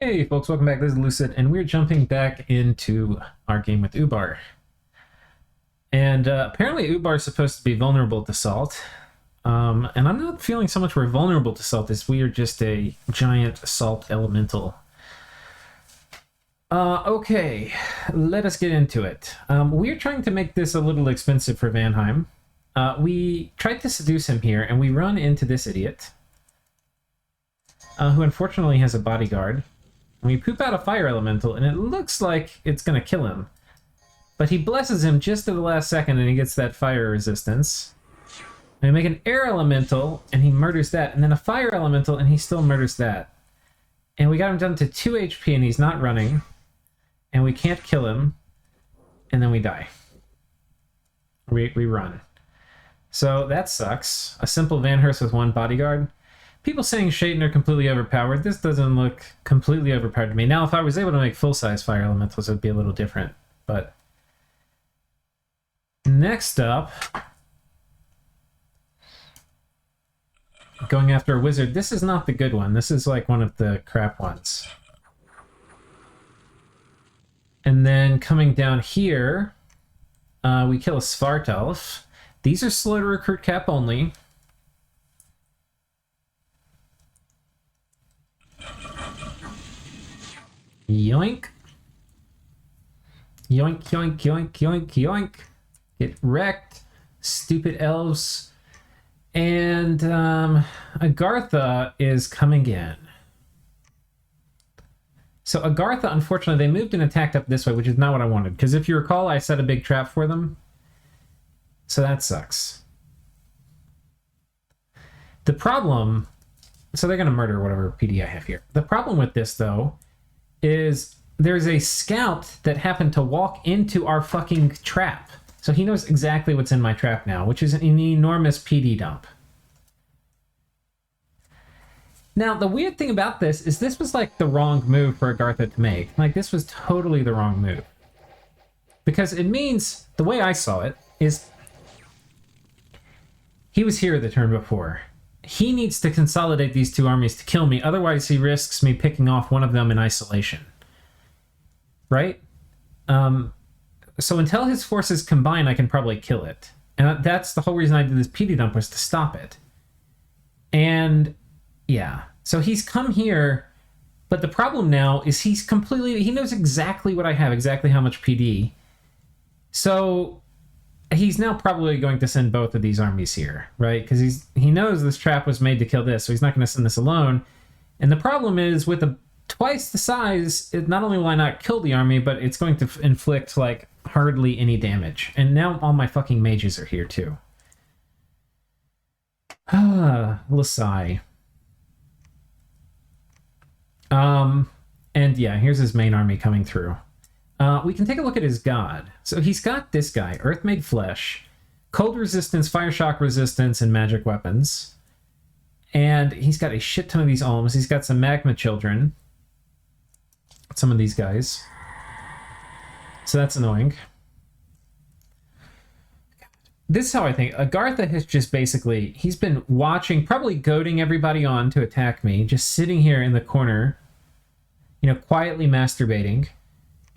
Hey folks, welcome back. This is Lucid, and we're jumping back into our game with Ubar. And apparently Ubar is supposed to be vulnerable to salt. And I'm not feeling so much we're vulnerable to salt as we are just a giant salt elemental. Okay, let us get into it. We're trying to make this a little expensive for Vanheim. We tried to seduce him here, and we run into this idiot, who unfortunately has a bodyguard. We poop out a fire elemental, and it looks like it's going to kill him. But he blesses him just at the last second, and he gets that fire resistance. And we make an air elemental, and he murders that. And then a fire elemental, and he still murders that. And we got him down to 2 HP, and he's not running. And we can't kill him. And then we die. We run. So that sucks. A simple Vanhurst with 1 bodyguard. People saying Shaitan are completely overpowered. This doesn't look completely overpowered to me. Now, if I was able to make full-size fire elementals, it would be a little different. But next up, going after a wizard. This is not the good one. This is like one of the crap ones. And then coming down here, we kill a Svartalf. These are slow to recruit cap only. Yoink. Yoink, yoink, yoink, yoink, yoink. Get wrecked. Stupid elves. And Agartha is coming in. So Agartha, unfortunately, they moved and attacked up this way, which is not what I wanted. Because if you recall, I set a big trap for them. So that sucks. The problem... So they're going to murder whatever PD I have here. The problem with this, though, is there's a scout that happened to walk into our fucking trap. So he knows exactly what's in my trap now, which is an enormous PD dump. Now, the weird thing about this was like the wrong move for Agartha to make. Like, this was totally the wrong move. Because it means, the way I saw it, is he was here the turn before. He needs to consolidate these 2 armies to kill me, otherwise he risks me picking off one of them in isolation. Right? So until his forces combine, I can probably kill it. And that's the whole reason I did this PD dump, was to stop it. And, yeah. So he's come here, but the problem now is he knows exactly what I have, exactly how much PD. So... he's now probably going to send both of these armies here, right? Because he knows this trap was made to kill this, so he's not going to send this alone. And the problem is, with twice the size, not only will I not kill the army, but it's going to inflict, like, hardly any damage. And now all my fucking mages are here, too. Lasai. And yeah, here's his main army coming through. We can take a look at his god. So he's got this guy, Earth-Made Flesh, Cold Resistance, Fire Shock Resistance, and Magic Weapons. And he's got a shit ton of these alms. He's got some Magma Children. Some of these guys. So that's annoying. This is how I think. Agartha has just basically... he's been watching, probably goading everybody on to attack me, just sitting here in the corner, you know, quietly masturbating.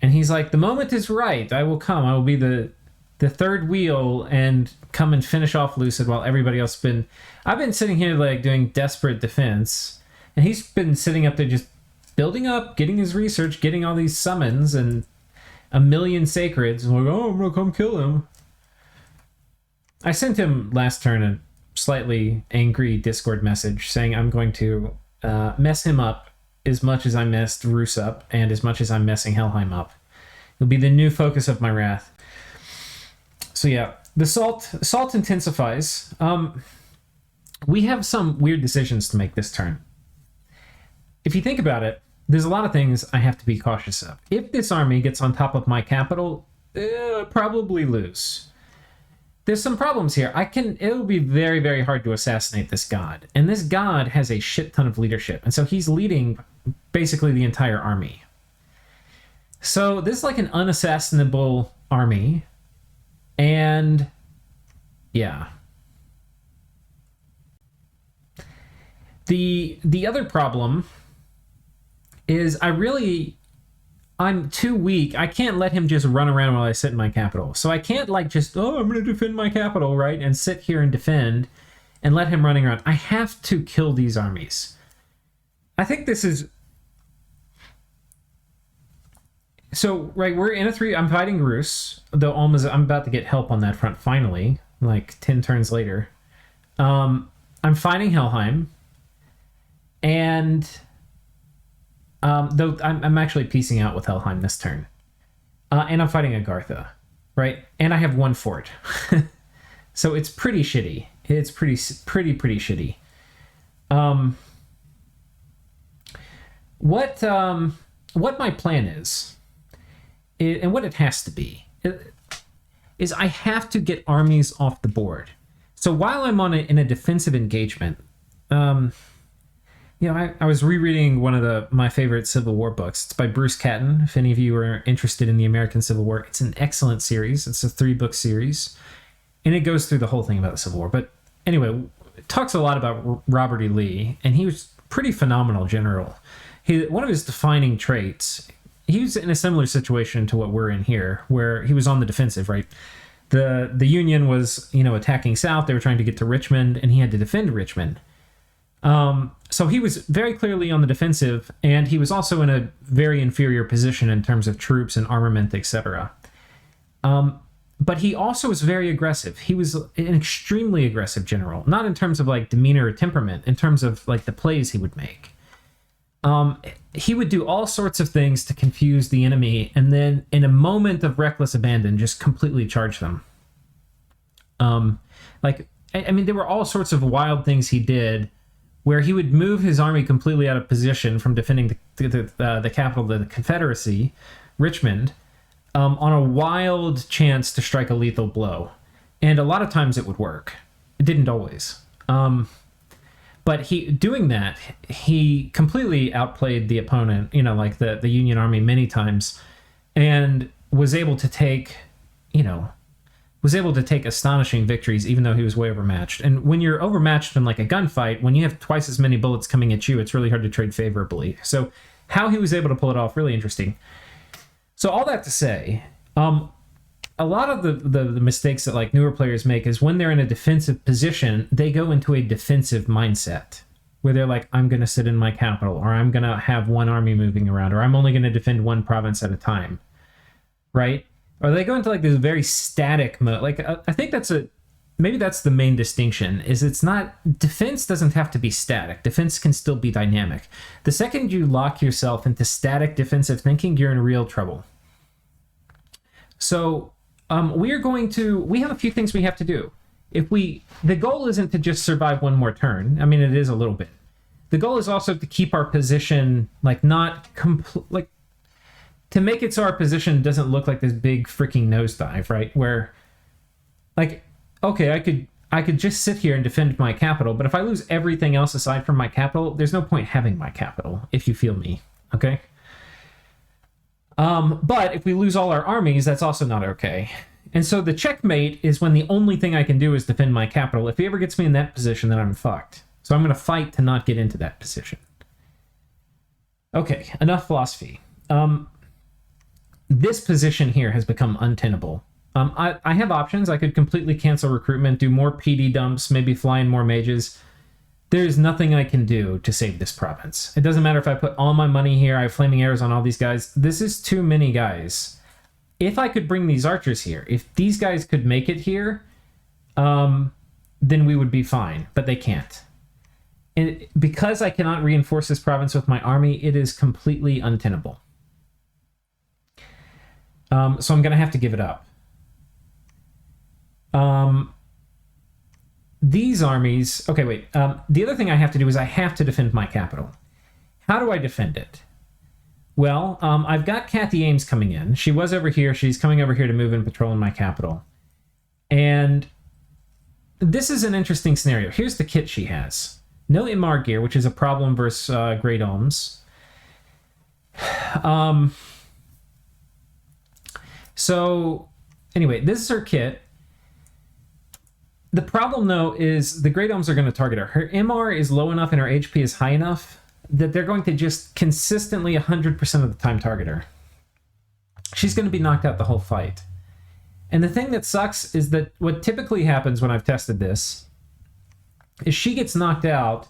And he's like, the moment is right. I will come. I will be the third wheel and come and finish off Lucid while everybody else been... I've been sitting here like doing desperate defense. And he's been sitting up there just building up, getting his research, getting all these summons and a million sacreds. And we're like, oh, I'm going to come kill him. I sent him last turn a slightly angry Discord message saying I'm going to mess him up as much as I messed Roos up, and as much as I'm messing Helheim up. It'll be the new focus of my wrath. So yeah, the salt intensifies. We have some weird decisions to make this turn. If you think about it, there's a lot of things I have to be cautious of. If this army gets on top of my capital, I'll probably lose. There's some problems here. It'll be very, very hard to assassinate this god. And this god has a shit ton of leadership. And so he's leading basically the entire army. So this is like an unassassinable army. And yeah. The other problem is I'm too weak. I can't let him just run around while I sit in my capital. So I can't like just, oh, I'm going to defend my capital, right? And sit here and defend and let him running around. I have to kill these armies. I think this is... So, right, we're in a 3... I'm fighting Rus, though I'm about to get help on that front finally, like 10 turns later. I'm fighting Helheim, and... though I'm actually piecing out with Helheim this turn. And I'm fighting Agartha, right? And I have 1 fort. So it's pretty shitty. It's pretty shitty. What my plan is, and what it has to be, is I have to get armies off the board. So while I'm in a defensive engagement, I was rereading one of my favorite Civil War books. It's by Bruce Catton. If any of you are interested in the American Civil War, it's an excellent series. It's a 3-book series, and it goes through the whole thing about the Civil War. But anyway, it talks a lot about Robert E. Lee, and he was pretty phenomenal general. One of his defining traits, he was in a similar situation to what we're in here, where he was on the defensive, right? The Union was, attacking south. They were trying to get to Richmond, and he had to defend Richmond. So he was very clearly on the defensive, and he was also in a very inferior position in terms of troops and armament, etc. But he also was very aggressive. He was an extremely aggressive general, not in terms of like demeanor or temperament, in terms of like the plays he would make. He would do all sorts of things to confuse the enemy, and then in a moment of reckless abandon, just completely charge them. There were all sorts of wild things he did, where he would move his army completely out of position from defending the capital of the Confederacy, Richmond, on a wild chance to strike a lethal blow. And a lot of times it would work. It didn't always. But doing that, he completely outplayed the opponent, the Union Army many times, and was able to take astonishing victories, even though he was way overmatched. And when you're overmatched in like a gunfight, when you have twice as many bullets coming at you, it's really hard to trade favorably. So how he was able to pull it off, really interesting. So all that to say, a lot of the mistakes that like newer players make is when they're in a defensive position, they go into a defensive mindset where they're like, I'm going to sit in my capital, or I'm going to have one army moving around, or I'm only going to defend one province at a time, right? Or they go into like this very static mode. Like I think maybe that's the main distinction, is it's not, defense doesn't have to be static. Defense can still be dynamic. The second you lock yourself into static defensive thinking, you're in real trouble. So we have a few things we have to do. The goal isn't to just survive one more turn. I mean, it is a little bit. The goal is also to keep our position, to make it so our position doesn't look like this big freaking nosedive, right? Where, okay, I could just sit here and defend my capital, but if I lose everything else aside from my capital, there's no point having my capital, if you feel me, okay? But if we lose all our armies, that's also not okay. And so the checkmate is when the only thing I can do is defend my capital. If he ever gets me in that position, then I'm fucked. So I'm going to fight to not get into that position. Okay, enough philosophy. This position here has become untenable. I have options. I could completely cancel recruitment, do more PD dumps, maybe fly in more mages. There's nothing I can do to save this province. It doesn't matter if I put all my money here, I have flaming arrows on all these guys. This is too many guys. If I could bring these archers here, if these guys could make it here, then we would be fine, but they can't. And because I cannot reinforce this province with my army, it is completely untenable. So I'm going to have to give it up. These armies... Okay, wait. The other thing I have to do is I have to defend my capital. How do I defend it? Well, I've got Kathy Ames coming in. She was over here. She's coming over here to move and patrol in my capital. And this is an interesting scenario. Here's the kit she has. No Imar gear, which is a problem versus Great Olms. So, anyway, this is her kit. The problem, though, is the Great Olms are going to target her. Her MR is low enough and her HP is high enough that they're going to just consistently 100% of the time target her. She's going to be knocked out the whole fight. And the thing that sucks is that what typically happens when I've tested this is she gets knocked out,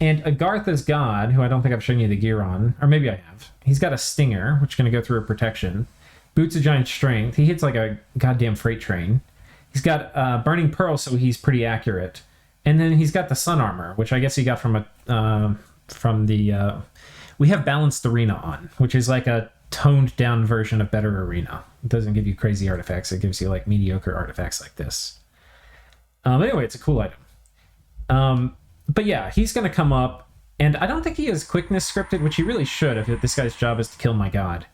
and Agartha's god, who I don't think I've shown you the gear on, or maybe I have, he's got a stinger, which is going to go through a protection. Boots of giant strength. He hits like a goddamn freight train. He's got burning pearl, so he's pretty accurate. And then he's got the sun armor, which I guess he got from we have balanced arena on, which is like a toned down version of better arena. It doesn't give you crazy artifacts. It gives you like mediocre artifacts like this. Anyway, it's a cool item. But yeah, he's going to come up, and I don't think he has quickness scripted, which he really should if this guy's job is to kill my god.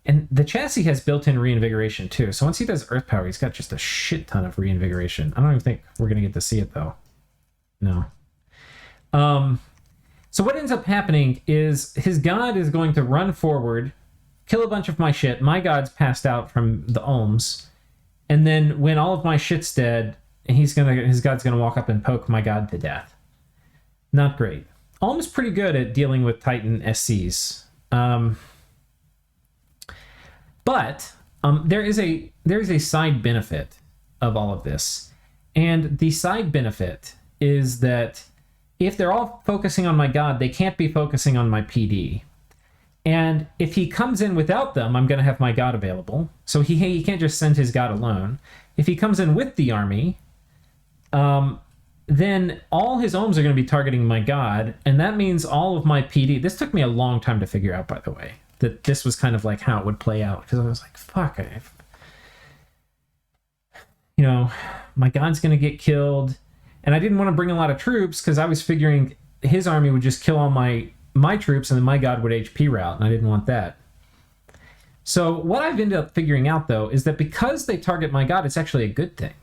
And the chassis has built-in reinvigoration too. So once he does earth power, he's got just a shit ton of reinvigoration. I don't even think we're going to get to see it though. No. So what ends up happening is his god is going to run forward, kill a bunch of my shit. My god's passed out from the Olms. And then when all of my shit's dead, his god's going to walk up and poke my god to death. Not great. Olm's pretty good at dealing with Titan SCs. But there is a side benefit of all of this. And the side benefit is that if they're all focusing on my god, they can't be focusing on my PD. And if he comes in without them, I'm going to have my god available. So he can't just send his god alone. If he comes in with the army, then all his ohms are going to be targeting my god, and that means all of my PD... This took me a long time to figure out, by the way, that this was kind of like how it would play out, because I was like, fuck, my god's going to get killed, and I didn't want to bring a lot of troops, because I was figuring his army would just kill all my troops, and then my god would HP route, and I didn't want that. So what I've ended up figuring out, though, is that because they target my god, it's actually a good thing.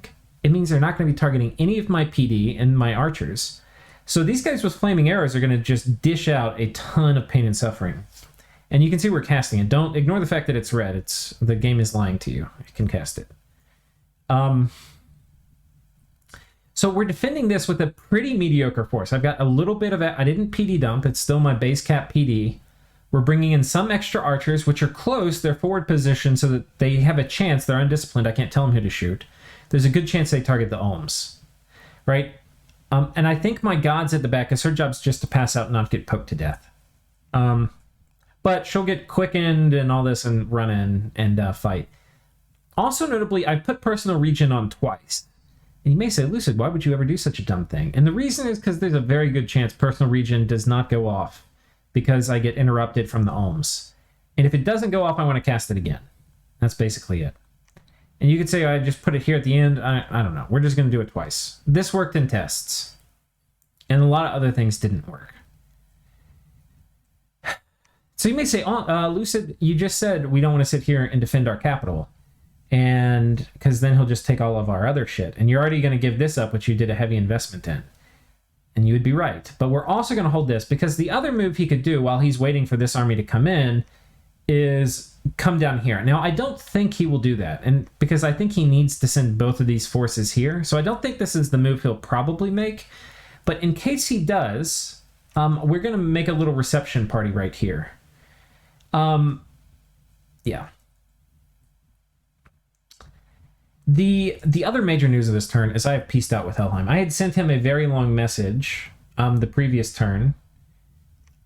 It means they're not going to be targeting any of my PD and my archers. So these guys with flaming arrows are going to just dish out a ton of pain and suffering. And you can see we're casting it. Don't ignore the fact that it's red. The game is lying to you. You can cast it. So we're defending this with a pretty mediocre force. I've got a little bit of it. I didn't PD dump. It's still my base cap PD. We're bringing in some extra archers, which are close. They're forward positioned so that they have a chance. They're undisciplined. I can't tell them who to shoot. There's a good chance they target the Ohms, right? And I think my god's at the back, because her job's just to pass out and not get poked to death. But she'll get quickened and all this and run in and fight. Also notably, I put personal regen on twice. And you may say, Lucid, why would you ever do such a dumb thing? And the reason is because there's a very good chance personal regen does not go off because I get interrupted from the Ohms. And if it doesn't go off, I want to cast it again. That's basically it. And you could say, I just put it here at the end. I don't know. We're just going to do it twice. This worked in tests. And a lot of other things didn't work. So you may say, Lucid, you just said we don't want to sit here and defend our capital. And because then he'll just take all of our other shit. And you're already going to give this up, which you did a heavy investment in. And you would be right. But we're also going to hold this, because the other move he could do while he's waiting for this army to come in is come down here. Now, I don't think he will do that, and because I think he needs to send both of these forces here. So I don't think this is the move he'll probably make. But in case he does, we're going to make a little reception party right here. Yeah. The other major news of this turn is I have peaced out with Helheim. I had sent him a very long message the previous turn.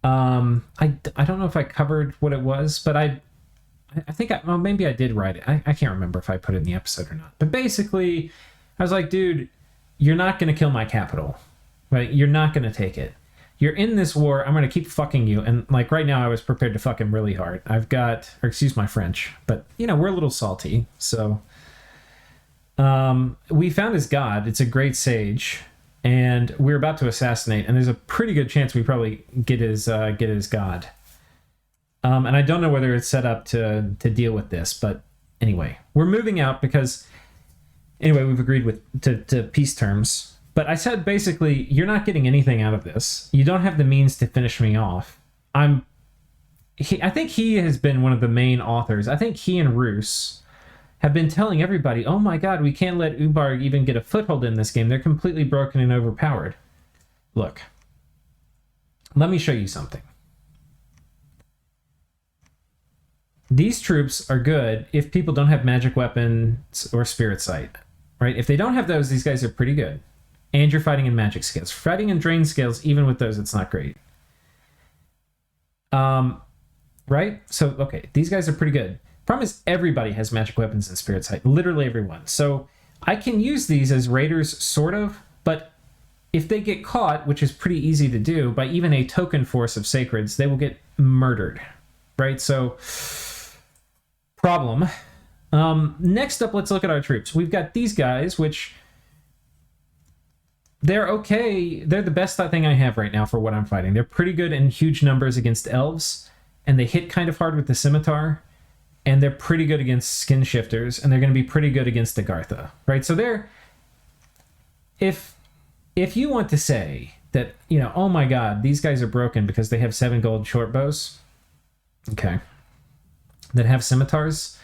I don't know if I covered what it was, but I think maybe I did write it. I can't remember if I put it in the episode or not. But basically, I was like, dude, you're not going to kill my capital, right? You're not going to take it. You're in this war. I'm going to keep fucking you. And like right now, I was prepared to fuck him really hard. Excuse my French, but we're a little salty. So we found his god. It's a great sage. And we're about to assassinate, and there's a pretty good chance we probably get his god. And I don't know whether it's set up to deal with this, but anyway, we're moving out because we've agreed to peace terms. But I said basically, you're not getting anything out of this. You don't have the means to finish me off. I think he has been one of the main authors. I think he and Roos have been telling everybody, oh my god, we can't let Ubar even get a foothold in this game. They're completely broken and overpowered. Look, let me show you something. These troops are good if people don't have magic weapons or spirit sight, right? If they don't have those, these guys are pretty good. And you're fighting in magic scales. Fighting in drain scales, even with those, it's not great. Right? So, okay, these guys are pretty good. Problem is, everybody has magic weapons and spirit sight. Literally everyone. So, I can use these as raiders, sort of, but if they get caught, which is pretty easy to do, by even a token force of sacreds, they will get murdered. Right? So, problem. Next up, let's look at our troops. We've got these guys, which... they're okay. They're the best thing I have right now for what I'm fighting. They're pretty good in huge numbers against elves, and they hit kind of hard with the scimitar, and they're pretty good against skin shifters, and they're going to be pretty good against the Agartha, right? So they're... If you want to say that, you know, oh my god, these guys are broken because they have 7 gold short bows, okay, that have scimitars,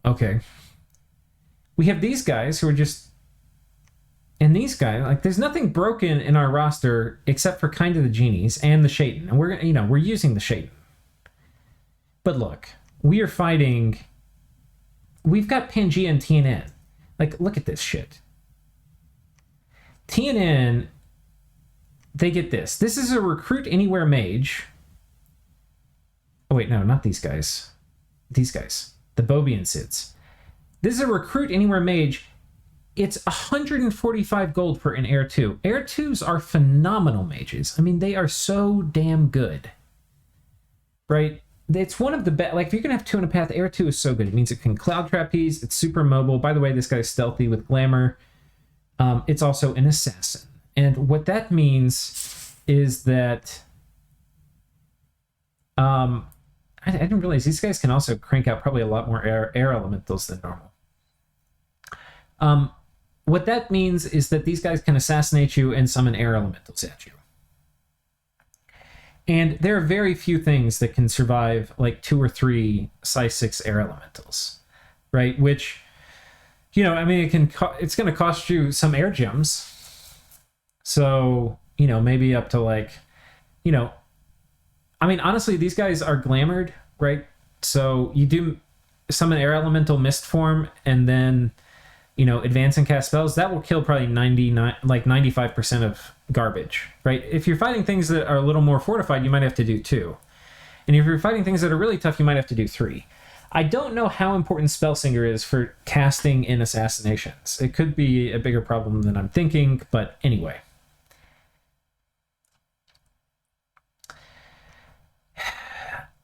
okay. We have these guys who are just... And these guys, like, there's nothing broken in our roster except for kind of the genies and the Shaitan. And we're, you know, we're using the Shaitan. But look, we are fighting... We've got Pangea and TNN. Like, look at this shit. TNN, they get this. This is a recruit anywhere mage. Oh, wait, no, not these guys. These guys. The Bobian Sids. This is a recruit anywhere mage. It's 145 gold for an Air 2. Air 2s are phenomenal mages. I mean, they are so damn good. Right? It's one of the best. Like, if you're going to have 2 in a path, Air 2 is so good. It means it can cloud trapeze. It's super mobile. By the way, this guy's stealthy with glamour. It's also an assassin. And what that means is that... I didn't realize these guys can also crank out probably a lot more air elementals than normal. What that means is that these guys can assassinate you and summon air elementals at you. And there are very few things that can survive like 2 or 3 size 6 air elementals, right? Which, you know, I mean, it's going to cost you some air gems. So, you know, maybe up to like, you know, I mean, honestly, these guys are glamored, right? So you do summon air elemental mist form and then, you know, advance and cast spells. That will kill probably 95% of garbage, right? If you're fighting things that are a little more fortified, you might have to do 2. And if you're fighting things that are really tough, you might have to do 3. I don't know how important Spellsinger is for casting in assassinations. It could be a bigger problem than I'm thinking, but anyway.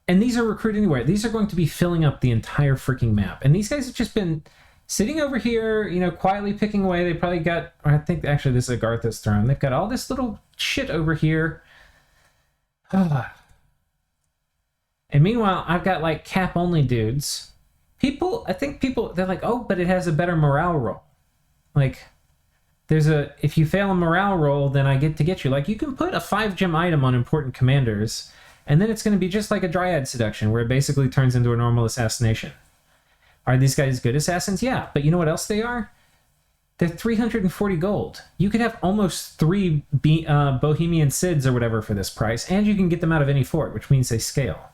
And these are recruit anywhere. These are going to be filling up the entire freaking map. And these guys have just been sitting over here, you know, quietly picking away. They probably got, or I think actually this is Agartha's throne. They've got all this little shit over here. And meanwhile, I've got like cap-only dudes. I think people, they're like, oh, but it has a better morale roll. Like, if you fail a morale roll, then I get to get you. Like, you can put a 5-gem item on important commanders, and then it's going to be just like a Dryad Seduction, where it basically turns into a normal assassination. Are these guys good assassins? Yeah, but you know what else they are? They're 340 gold. You could have almost 3 Bohemian Sids or whatever for this price, and you can get them out of any fort, which means they scale.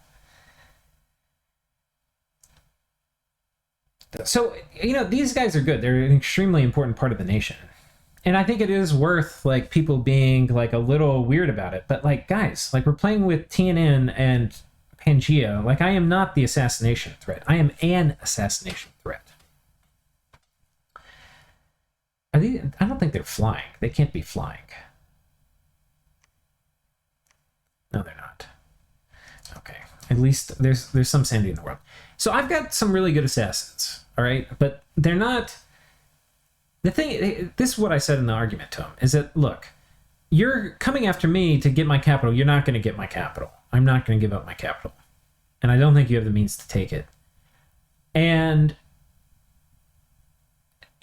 So, you know, these guys are good. They're an extremely important part of the nation. And I think it is worth, like, people being, like, a little weird about it. But, like, guys, like, we're playing with TNN and Pangea. Like, I am not the assassination threat. I am an assassination threat. I don't think they're flying. They can't be flying. No, they're not. Okay. At least there's some sanity in the world. So I've got some really good assassins, all right? But they're not... The thing, this is what I said in the argument to him, is that, look, you're coming after me to get my capital. You're not going to get my capital. I'm not going to give up my capital. And I don't think you have the means to take it. And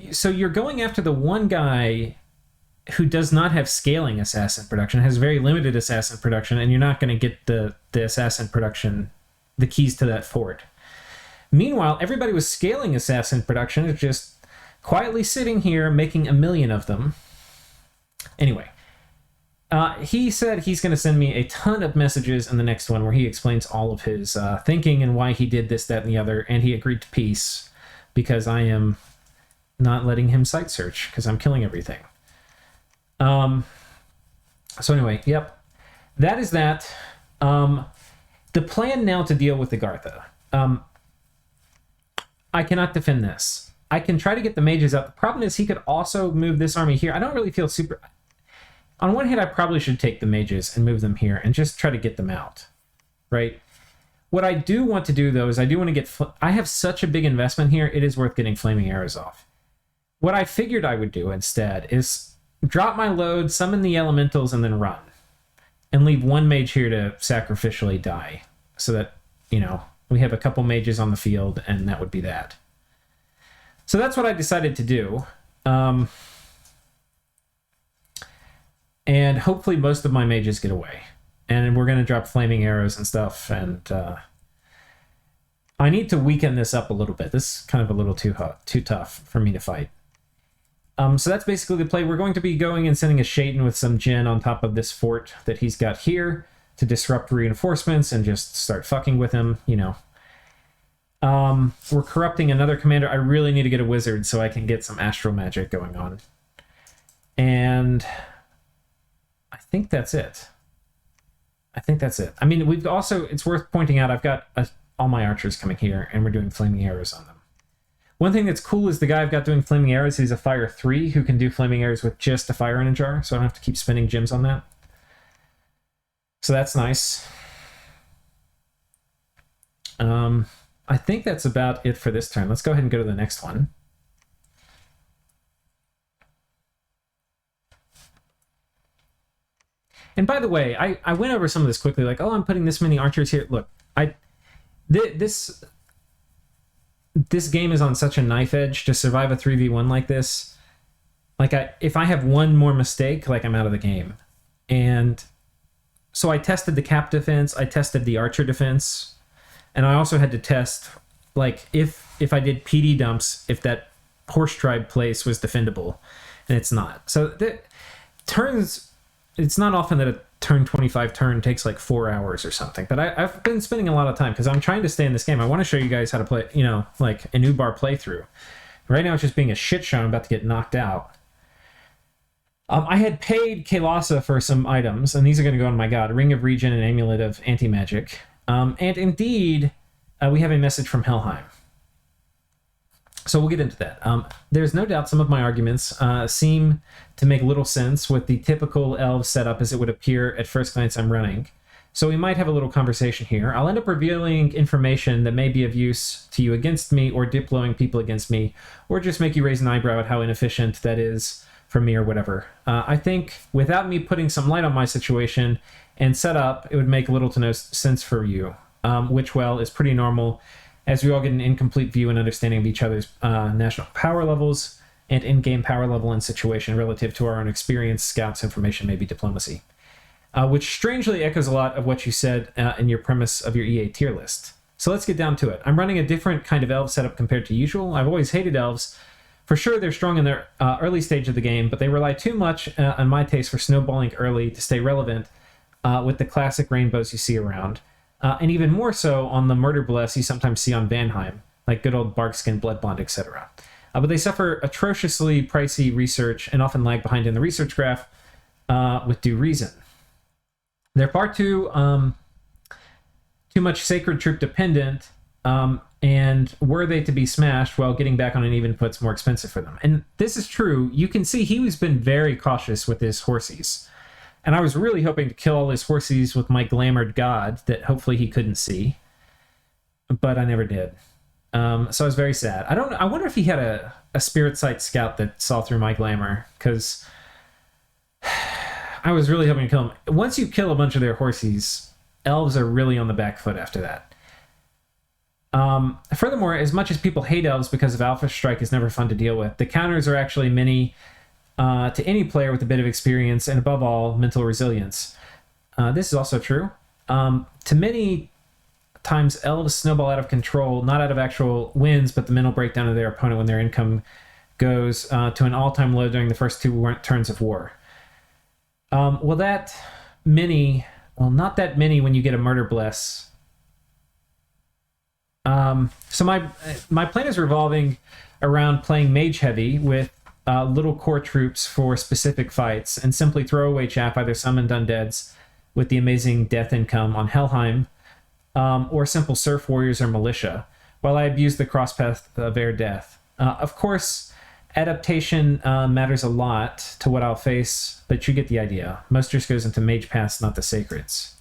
so you're going after the one guy who does not have scaling assassin production, has very limited assassin production, and you're not going to get the assassin production, the keys to that fort. Meanwhile, everybody with scaling assassin production is just quietly sitting here making 1 million of them. Anyway, He said he's going to send me a ton of messages in the next one where he explains all of his thinking and why he did this, that, and the other, and he agreed to peace because I am not letting him site search because I'm killing everything. So anyway, yep, that is that. The plan now to deal with the Gartha. I cannot defend this. I can try to get the mages up. The problem is he could also move this army here. I don't really feel super... On one hand, I probably should take the mages and move them here and just try to get them out, right? What I do want to do, though, is I do want to get... I have such a big investment here, it is worth getting flaming arrows off. What I figured I would do instead is drop my load, summon the elementals, and then run. And leave one mage here to sacrificially die. So that, you know, we have a couple mages on the field, and that would be that. So that's what I decided to do. And hopefully most of my mages get away. And we're going to drop flaming arrows and stuff. And I need to weaken this up a little bit. This is kind of a little too tough for me to fight. So that's basically the play. We're going to be going and sending a Shaitan with some Jinn on top of this fort that he's got here to disrupt reinforcements and just start fucking with him, you know. We're corrupting another commander. I really need to get a wizard so I can get some astral magic going on. And I think that's it. I mean, we've also, it's worth pointing out, I've got all my archers coming here, and we're doing flaming arrows on them. One thing that's cool is the guy I've got doing flaming arrows, he's a fire 3 who can do flaming arrows with just a fire in a jar, so I don't have to keep spending gems on that. So that's nice. I think that's about it for this turn. Let's go ahead and go to the next one. And by the way, I went over some of this quickly, like, oh, I'm putting this many archers here. Look, this game is on such a knife edge to survive a 3v1 like this. Like, if I have one more mistake, like, I'm out of the game. And so I tested the cap defense, I tested the archer defense, and I also had to test, like, if I did PD dumps, if that horse tribe place was defendable, and it's not. So the turns, it's not often that a turn 25 turn takes like 4 hours or something, but I've been spending a lot of time because I'm trying to stay in this game. I want to show you guys how to play, you know, like an Ubar playthrough. Right now it's just being a shit show. I'm about to get knocked out. I had paid Kailasa for some items, and these are going to go on my god. Ring of Regen and Amulet of Anti-Magic. And indeed, we have a message from Helheim. So we'll get into that. There's no doubt some of my arguments seem to make little sense with the typical elf setup as it would appear at first glance I'm running. So we might have a little conversation here. I'll end up revealing information that may be of use to you against me, or diploing people against me, or just make you raise an eyebrow at how inefficient that is for me or whatever. I think without me putting some light on my situation and setup, it would make little to no sense for you, which, well, is pretty normal, as we all get an incomplete view and understanding of each other's national power levels and in-game power level and situation relative to our own experience, scouts, information, maybe diplomacy. Which strangely echoes a lot of what you said in your premise of your EA tier list. So let's get down to it. I'm running a different kind of elf setup compared to usual. I've always hated elves. For sure, they're strong in their early stage of the game, but they rely too much, on my taste, for snowballing early to stay relevant with the classic rainbows you see around. And even more so on the murder bless you sometimes see on Vanheim, like good old Barkskin, Bloodbond, etc. But they suffer atrociously pricey research and often lag behind in the research graph with due reason. They're far too much sacred troop dependent, and were they to be smashed, well, getting back on an even foot's more expensive for them. And this is true. You can see he's been very cautious with his horsies. And I was really hoping to kill all his horsies with my glamored god that hopefully he couldn't see. But I never did. So I was very sad. I wonder if he had a spirit sight scout that saw through my glamour, because I was really hoping to kill him. Once you kill a bunch of their horsies, elves are really on the back foot after that. Furthermore, as much as people hate elves because of Alpha Strike is never fun to deal with, the counters are actually many to any player with a bit of experience and, above all, mental resilience. This is also true. To many times, elves snowball out of control, not out of actual wins, but the mental breakdown of their opponent when their income goes to an all-time low during the first 2 turns of war. Well, that many... Well, not that many when you get a Murder Bless. So my plan is revolving around playing Mage Heavy with little core troops for specific fights, and simply throwaway chaff, either summoned undeads with the amazing death income on Helheim, or simple Surf Warriors or Militia, while I abuse the crosspath of Air Death. Of course, adaptation matters a lot to what I'll face, but you get the idea. Most just goes into Mage Paths, not the Sacreds.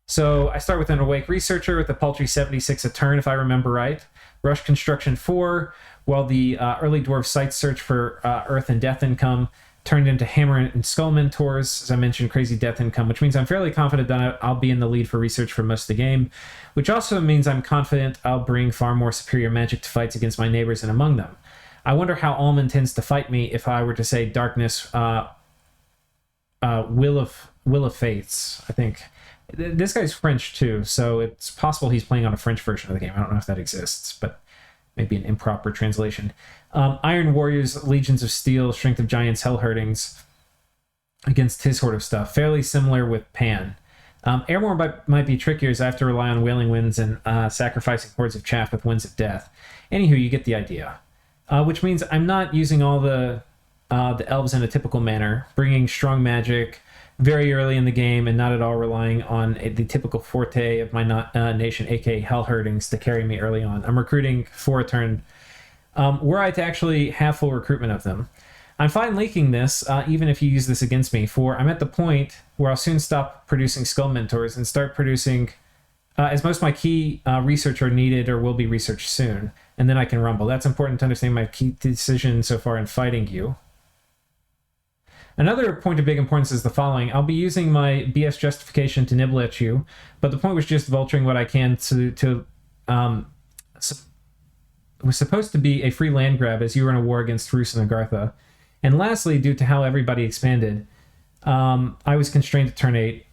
So I start with an Awake Researcher with a paltry 76 a turn, if I remember right. Rush Construction 4, while the early Dwarf Sites search for Earth and Death income turned into Hammer and Skull Mentors, as I mentioned, Crazy Death income, which means I'm fairly confident that I'll be in the lead for research for most of the game, which also means I'm confident I'll bring far more superior magic to fights against my neighbors and among them. I wonder how Alm intends to fight me if I were to say Darkness, Will of Fates, I think. This guy's French too, so it's possible he's playing on a French version of the game. I don't know if that exists, but maybe an improper translation. Iron Warriors, Legions of Steel, Strength of Giants, Hell Herdings against his sort of stuff. Fairly similar with Pan. Airborne might be trickier, as I have to rely on Wailing Winds and sacrificing Hordes of Chaff with Winds of Death. Anywho, you get the idea. Which means I'm not using all the elves in a typical manner, bringing strong magic very early in the game and not at all relying on the typical forte of my nation, aka Hell Herdings, to carry me early on. I'm recruiting for a turn were I to actually have full recruitment of them. I'm fine leaking this, even if you use this against me, for I'm at the point where I'll soon stop producing Skull Mentors and start producing, as most of my key research are needed or will be researched soon, and then I can rumble. That's important to understand my key decision so far in fighting you. Another point of big importance is the following. I'll be using my BS justification to nibble at you, but the point was just vulturing what I can was supposed to be a free land grab as you were in a war against Rus and Agartha. And lastly, due to how everybody expanded, I was constrained to turn 8.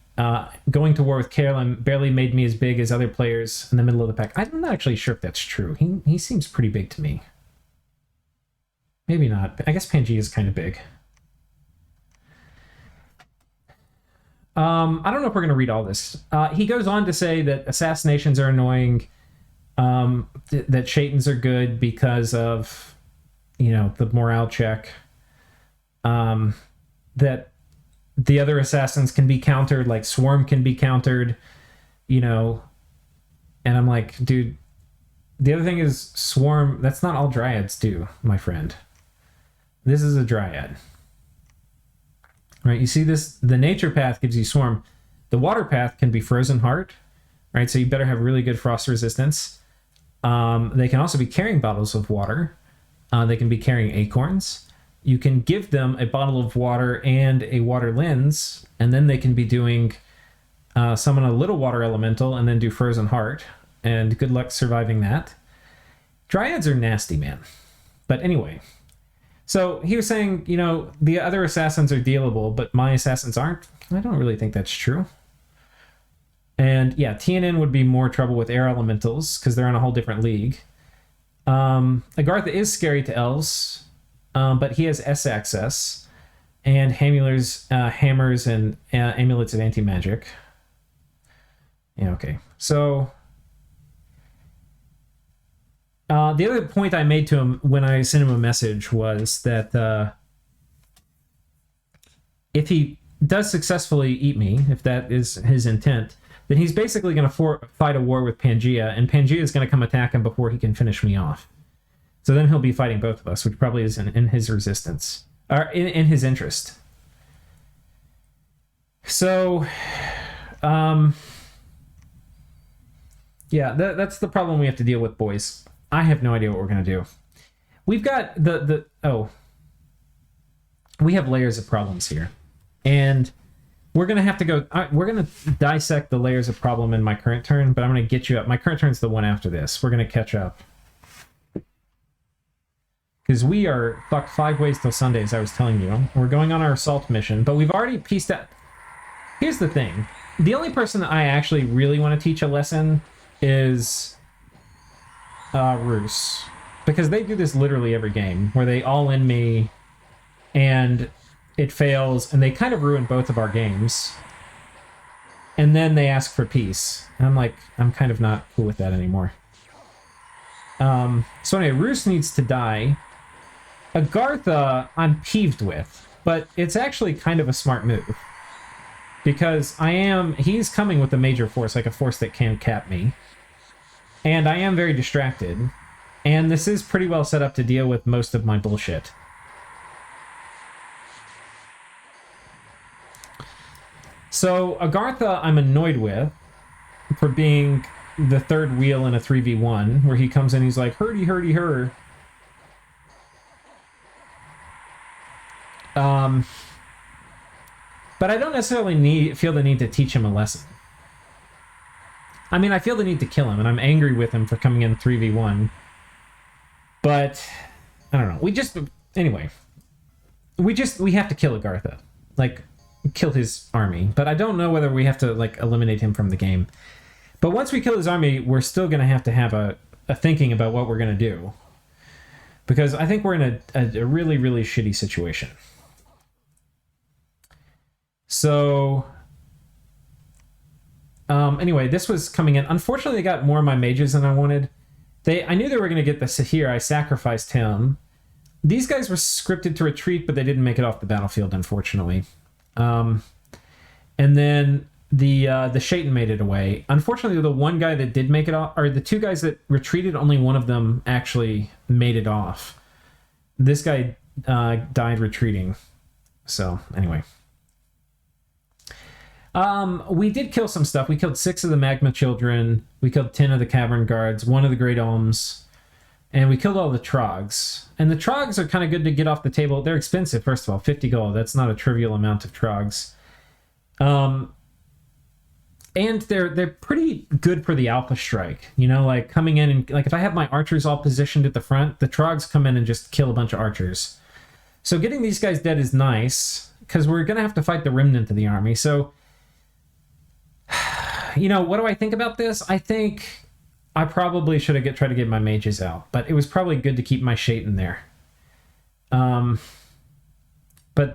Going to war with Carolyn barely made me as big as other players in the middle of the pack. I'm not actually sure if that's true. He seems pretty big to me. Maybe not. I guess Pangea is kind of big. I don't know if we're going to read all this. He goes on to say that assassinations are annoying, that Shaitans are good because of, the morale check, that the other assassins can be countered, like Swarm can be countered, and I'm like, dude, the other thing is Swarm, that's not all Dryads do, my friend. This is a Dryad. Right, you see this, the nature path gives you Swarm. The water path can be Frozen Heart, right? So you better have really good frost resistance. They can also be carrying bottles of water. They can be carrying acorns. You can give them a bottle of water and a water lens, and then they can be doing summon a little water elemental and then do Frozen Heart. And good luck surviving that. Dryads are nasty, man. But anyway. So he was saying, the other assassins are dealable, but my assassins aren't. I don't really think that's true. And yeah, TNN would be more trouble with air elementals because they're in a whole different league. Agartha is scary to elves, but he has S access and hammers and amulets of anti-magic. Yeah, okay. So the other point I made to him when I sent him a message was that if he does successfully eat me, if that is his intent, then he's basically going to fight a war with Pangea, and Pangea is going to come attack him before he can finish me off. So then he'll be fighting both of us, which probably is in his resistance, or in his interest. So, yeah, that's the problem we have to deal with, boys. I have no idea what we're going to do. We've got we have layers of problems here. And we're going to have to go, we're going to dissect the layers of problem in my current turn, but I'm going to get you up. My current turn's the one after this. We're going to catch up. Because we are fucked 5 ways till Sunday, as I was telling you. We're going on our assault mission, but we've already pieced out. Here's the thing. The only person that I actually really want to teach a lesson is Rus, because they do this literally every game where they all in me, and it fails, and they kind of ruin both of our games. And then they ask for peace. And I'm like, I'm kind of not cool with that anymore. So anyway, Roos needs to die. Agartha, I'm peeved with, but it's actually kind of a smart move. Because he's coming with a major force, like a force that can cap me. And I am very distracted. And this is pretty well set up to deal with most of my bullshit. So Agartha, I'm annoyed with for being the third wheel in a 3v1, where he comes in, he's like, hurdy, hurdy, her. But I don't necessarily feel the need to teach him a lesson. I mean, I feel the need to kill him, and I'm angry with him for coming in 3v1. But, I don't know. Anyway. We have to kill Agartha. Like, kill his army. But I don't know whether we have to, like, eliminate him from the game. But once we kill his army, we're still going to have a thinking about what we're going to do. Because I think we're in a really, really shitty situation. So, anyway, this was coming in. Unfortunately, they got more of my mages than I wanted. I knew they were going to get the Sahir. I sacrificed him. These guys were scripted to retreat, but they didn't make it off the battlefield, unfortunately. And then the Shaitan made it away. Unfortunately, the one guy that did make it off, or the two guys that retreated, only one of them actually made it off. This guy died retreating. So, anyway. We did kill some stuff. We killed 6 of the Magma Children. We killed 10 of the Cavern Guards, 1 of the Great Olms, and we killed all the Trogs. And the Trogs are kind of good to get off the table. They're expensive, first of all, 50 gold. That's not a trivial amount of Trogs. And they're pretty good for the Alpha Strike. You know, like coming in and, like, if I have my archers all positioned at the front, the Trogs come in and just kill a bunch of archers. So getting these guys dead is nice, because we're going to have to fight the remnant of the army. So, you know, what do I think about this? I think I probably should have tried to get my mages out, but it was probably good to keep my Shaitan there. But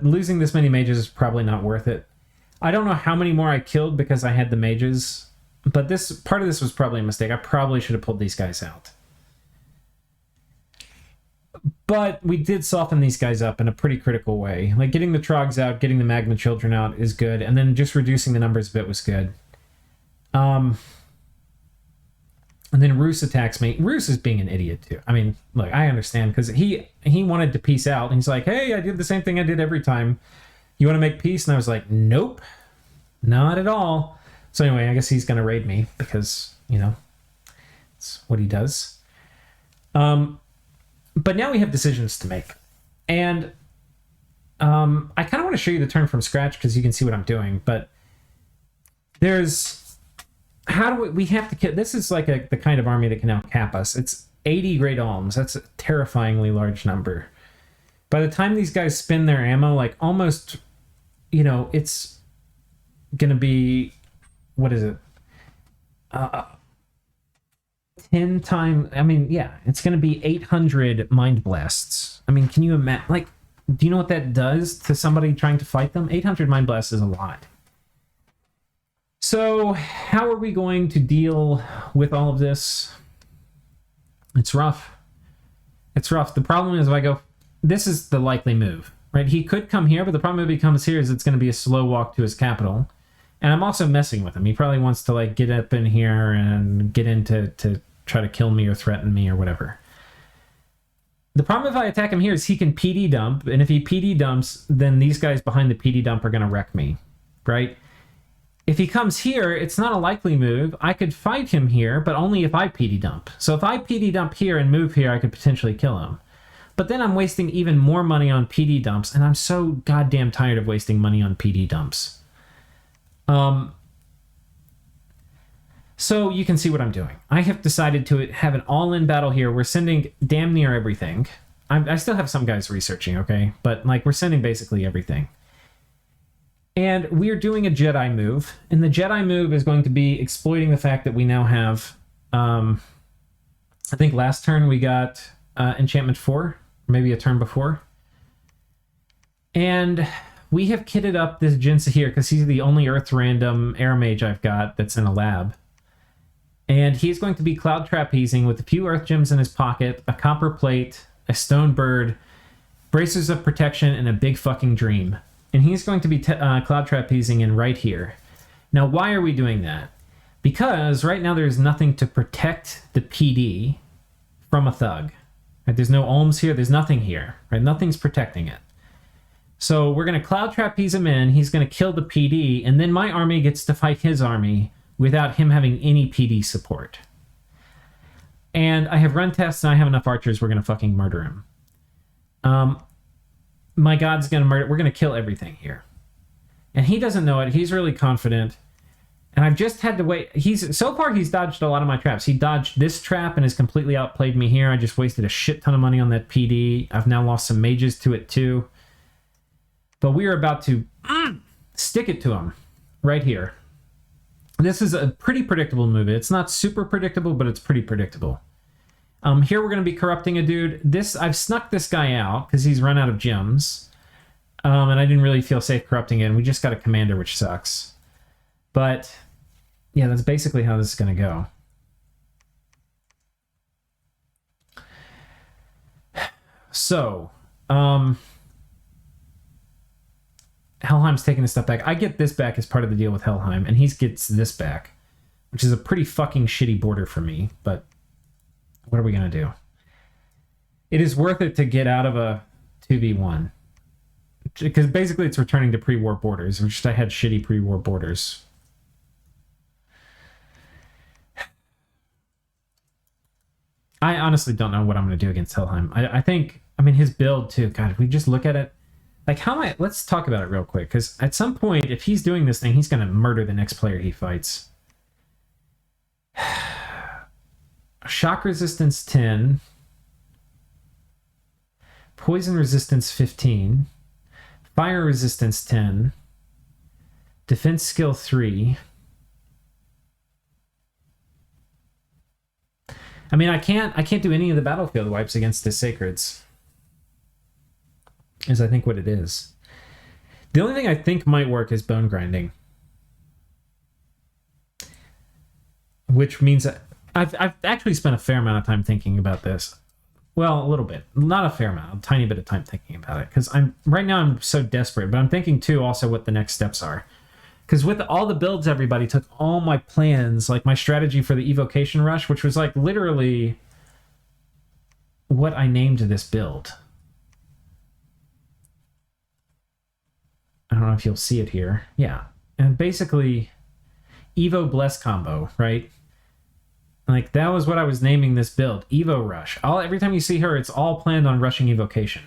losing this many mages is probably not worth it. I don't know how many more I killed because I had the mages, but part of this was probably a mistake. I probably should have pulled these guys out. But we did soften these guys up in a pretty critical way. Like, getting the Trogs out, getting the Magma Children out is good, and then just reducing the numbers a bit was good. And then Roos attacks me. Roos is being an idiot, too. I mean, look, I understand, because he wanted to peace out, and he's like, hey, I did the same thing I did every time. You want to make peace? And I was like, nope, not at all. So anyway, I guess he's going to raid me, because, you know, it's what he does. But now we have decisions to make. And I kind of want to show you the turn from scratch, because you can see what I'm doing. But there's... we have to kill... This is like the kind of army that can now cap us. It's 80 Great Alms. That's a terrifyingly large number. By the time these guys spin their ammo, like, almost, you know, it's going to be... What is it? 10 times... I mean, yeah, it's going to be 800 Mind Blasts. I mean, can you imagine... Like, do you know what that does to somebody trying to fight them? 800 Mind Blasts is a lot. So, how are we going to deal with all of this? It's rough. It's rough. The problem is if I go... This is the likely move, right? He could come here, but the problem if he comes here is it's going to be a slow walk to his capital. And I'm also messing with him. He probably wants to, like, get up in here and get in to try to kill me or threaten me or whatever. The problem if I attack him here is he can PD dump, and if he PD dumps, then these guys behind the PD dump are going to wreck me, right? If he comes here, it's not a likely move. I could fight him here, but only if I PD dump. So if I PD dump here and move here, I could potentially kill him. But then I'm wasting even more money on PD dumps, and I'm so goddamn tired of wasting money on PD dumps. So you can see what I'm doing. I have decided to have an all-in battle here. We're sending damn near everything. I still have some guys researching, okay? But, like, we're sending basically everything. And we are doing a Jedi move, and the Jedi move is going to be exploiting the fact that we now have, I think last turn we got Enchantment 4, maybe a turn before. And we have kitted up this Jinsa here because he's the only Earth random air mage I've got that's in a lab. And he's going to be cloud trapezing with a few Earth gems in his pocket, a copper plate, a stone bird, bracers of protection, and a big fucking dream. And he's going to be cloud trapezing in right here. Now, why are we doing that? Because right now there's nothing to protect the PD from a thug. Right? There's no ohms here. There's nothing here. Right? Nothing's protecting it. So we're going to cloud trapeze him in. He's going to kill the PD. And then my army gets to fight his army without him having any PD support. And I have run tests and I have enough archers. We're going to fucking murder him. My god's going to murder. We're going to kill everything here. And he doesn't know it. He's really confident. And I've just had to wait. So far, he's dodged a lot of my traps. He dodged this trap and has completely outplayed me here. I just wasted a shit ton of money on that PD. I've now lost some mages to it too. But we are about to stick it to him right here. This is a pretty predictable move. It's not super predictable, but it's pretty predictable. Here we're going to be corrupting a dude. I've snuck this guy out because he's run out of gems. And I didn't really feel safe corrupting it. And we just got a commander, which sucks. But yeah, that's basically how this is going to go. So, Helheim's taking this stuff back. I get this back as part of the deal with Helheim, and he gets this back, which is a pretty fucking shitty border for me, but what are we going to do? It is worth it to get out of a 2v1. Because basically it's returning to pre-war borders, which I had shitty pre-war borders. I honestly don't know what I'm going to do against Helheim. I think, his build too, God, if we just look at it, like let's talk about it real quick, because at some point, if he's doing this thing, he's going to murder the next player he fights. Shock resistance 10. Poison resistance 15. Fire resistance 10. Defense skill 3. I can't do any of the battlefield wipes against the sacreds. Is I think what it is. The only thing I think might work is bone grinding. Which means I've actually spent a fair amount of time thinking about this. Well, a little bit. Not a fair amount. A tiny bit of time thinking about it. Because right now I'm so desperate. But I'm thinking, too, also what the next steps are. Because with all the builds, everybody took all my plans, like my strategy for the evocation rush, which was like literally what I named this build. I don't know if you'll see it here. Yeah. And basically, Evo Bless combo, right? Like, that was what I was naming this build. Evo Rush. Every time you see her, it's all planned on rushing Evocation.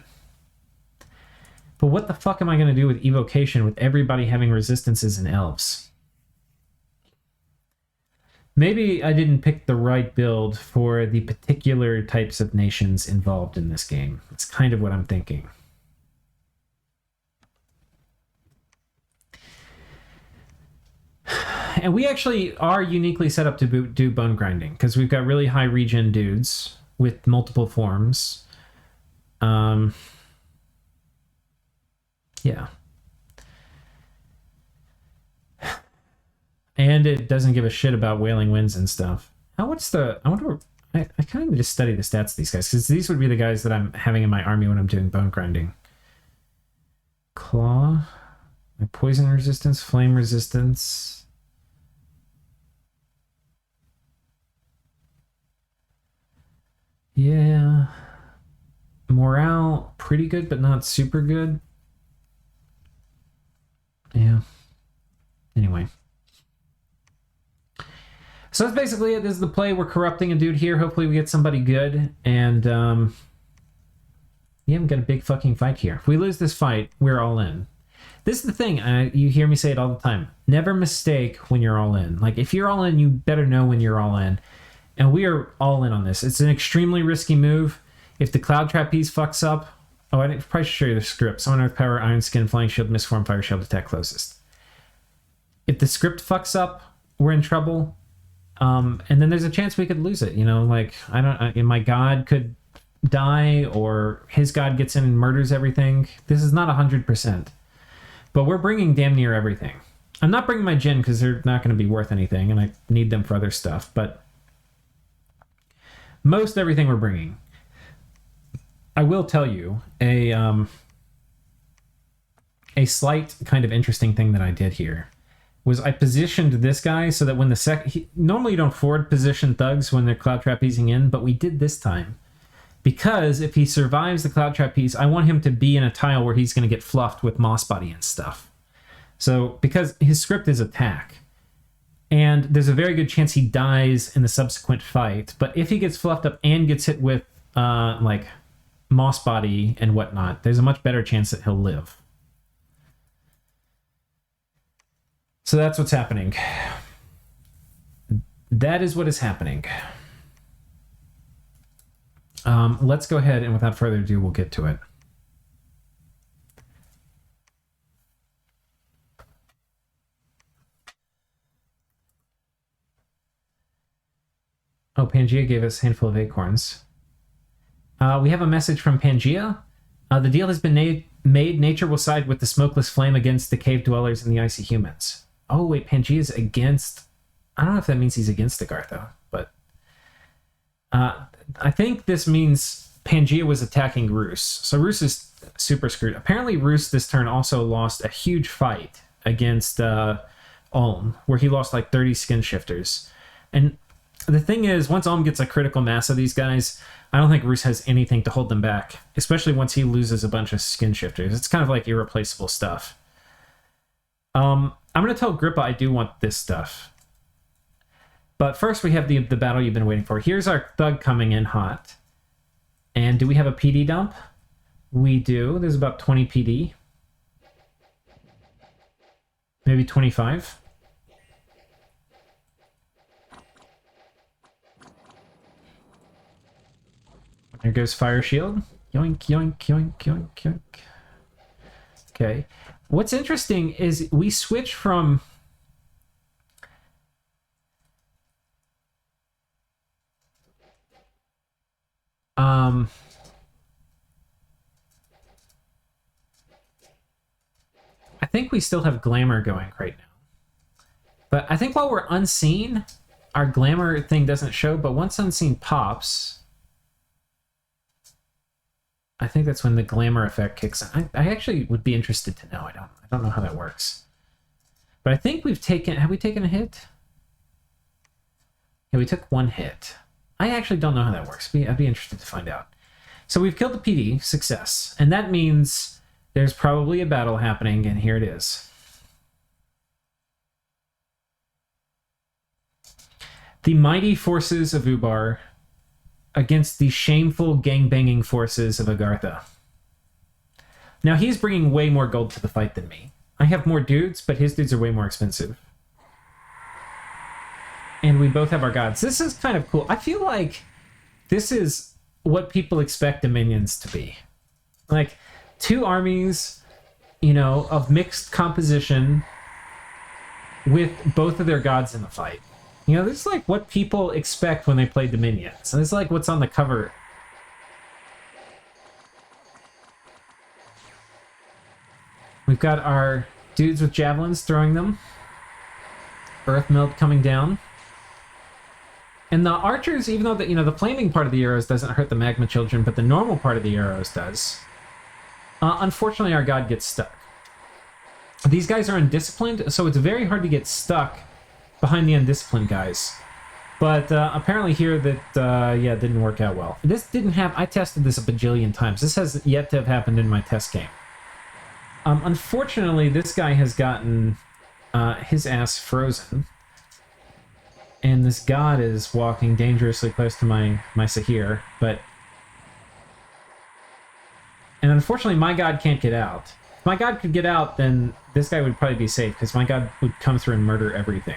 But what the fuck am I going to do with Evocation with everybody having resistances and elves? Maybe I didn't pick the right build for the particular types of nations involved in this game. It's kind of what I'm thinking. And we actually are uniquely set up to do bone grinding, because we've got really high regen dudes with multiple forms. Yeah. And it doesn't give a shit about wailing winds and stuff. I kind of need to study the stats of these guys, because these would be the guys that I'm having in my army when I'm doing bone grinding. Claw. Poison resistance, flame resistance. Yeah. Morale, pretty good, but not super good. Yeah. Anyway. So that's basically it. This is the play. We're corrupting a dude here. Hopefully we get somebody good. And, yeah, we got a big fucking fight here. If we lose this fight, we're all in. This is the thing. You hear me say it all the time. Never mistake when you're all in. Like, if you're all in, you better know when you're all in. And we are all in on this. It's an extremely risky move. If the Cloud Trapeze fucks up... Oh, I probably should show you the script. Summon Earth Power, Iron Skin, Flying Shield, Misform, Fire Shield, attack closest. If the script fucks up, we're in trouble. And then there's a chance we could lose it. You know, like, my god could die, or his god gets in and murders everything. This is not 100%. But we're bringing damn near everything. I'm not bringing my Jinn because they're not going to be worth anything, and I need them for other stuff, but most everything we're bringing. I will tell you a slight kind of interesting thing that I did here was I positioned this guy so that when normally you don't forward position thugs when they're cloud trapezing in, but we did this time. Because if he survives the cloud trapeze, I want him to be in a tile where he's going to get fluffed with moss body and stuff. So, because his script is attack, and there's a very good chance he dies in the subsequent fight, but if he gets fluffed up and gets hit with, like, moss body and whatnot, there's a much better chance that he'll live. So that's what's happening. That is what is happening. Let's go ahead, and without further ado, we'll get to it. Oh, Pangea gave us a handful of acorns. We have a message from Pangea. The deal has been made. Nature will side with the smokeless flame against the cave dwellers and the icy humans. Oh, wait, Pangea's against... I don't know if that means he's against Agartha, but... I think this means Pangea was attacking Roos. So Roos is super screwed. Apparently Roos this turn also lost a huge fight against Ulm, where he lost like 30 skin shifters. And the thing is, once Ulm gets a critical mass of these guys, I don't think Roos has anything to hold them back, especially once he loses a bunch of skin shifters. It's kind of like irreplaceable stuff. I'm going to tell Grippa I do want this stuff. But first we have the battle you've been waiting for. Here's our thug coming in hot. And do we have a PD dump? We do. There's about 20 PD. Maybe 25. There goes Fire Shield. Yoink, yoink, yoink, yoink, yoink. Okay. What's interesting is we switch from... I think we still have Glamour going right now. But I think while we're unseen, our Glamour thing doesn't show, but once unseen pops, I think that's when the Glamour effect kicks in. I actually would be interested to know. I don't know how that works. But I think have we taken a hit? Yeah, we took one hit. I actually don't know how that works. I'd be interested to find out. So we've killed the PD, success. And that means there's probably a battle happening, and here it is. The mighty forces of Ubar against the shameful gangbanging forces of Agartha. Now he's bringing way more gold to the fight than me. I have more dudes, but his dudes are way more expensive. And we both have our gods. This is kind of cool. I feel like this is what people expect Dominions to be. Like, two armies, you know, of mixed composition with both of their gods in the fight. You know, this is like what people expect when they play Dominions. And it's like what's on the cover. We've got our dudes with javelins throwing them. Earth melt coming down. And the archers, even though the flaming part of the arrows doesn't hurt the magma children, but the normal part of the arrows does. Unfortunately, our god gets stuck. These guys are undisciplined, so it's very hard to get stuck behind the undisciplined guys. But apparently here that, didn't work out well. This didn't have... I tested this a bajillion times. This has yet to have happened in my test game. Unfortunately, this guy has gotten his ass frozen. And this god is walking dangerously close to my Sahir, but... And unfortunately, my god can't get out. If my god could get out, then this guy would probably be safe, because my god would come through and murder everything.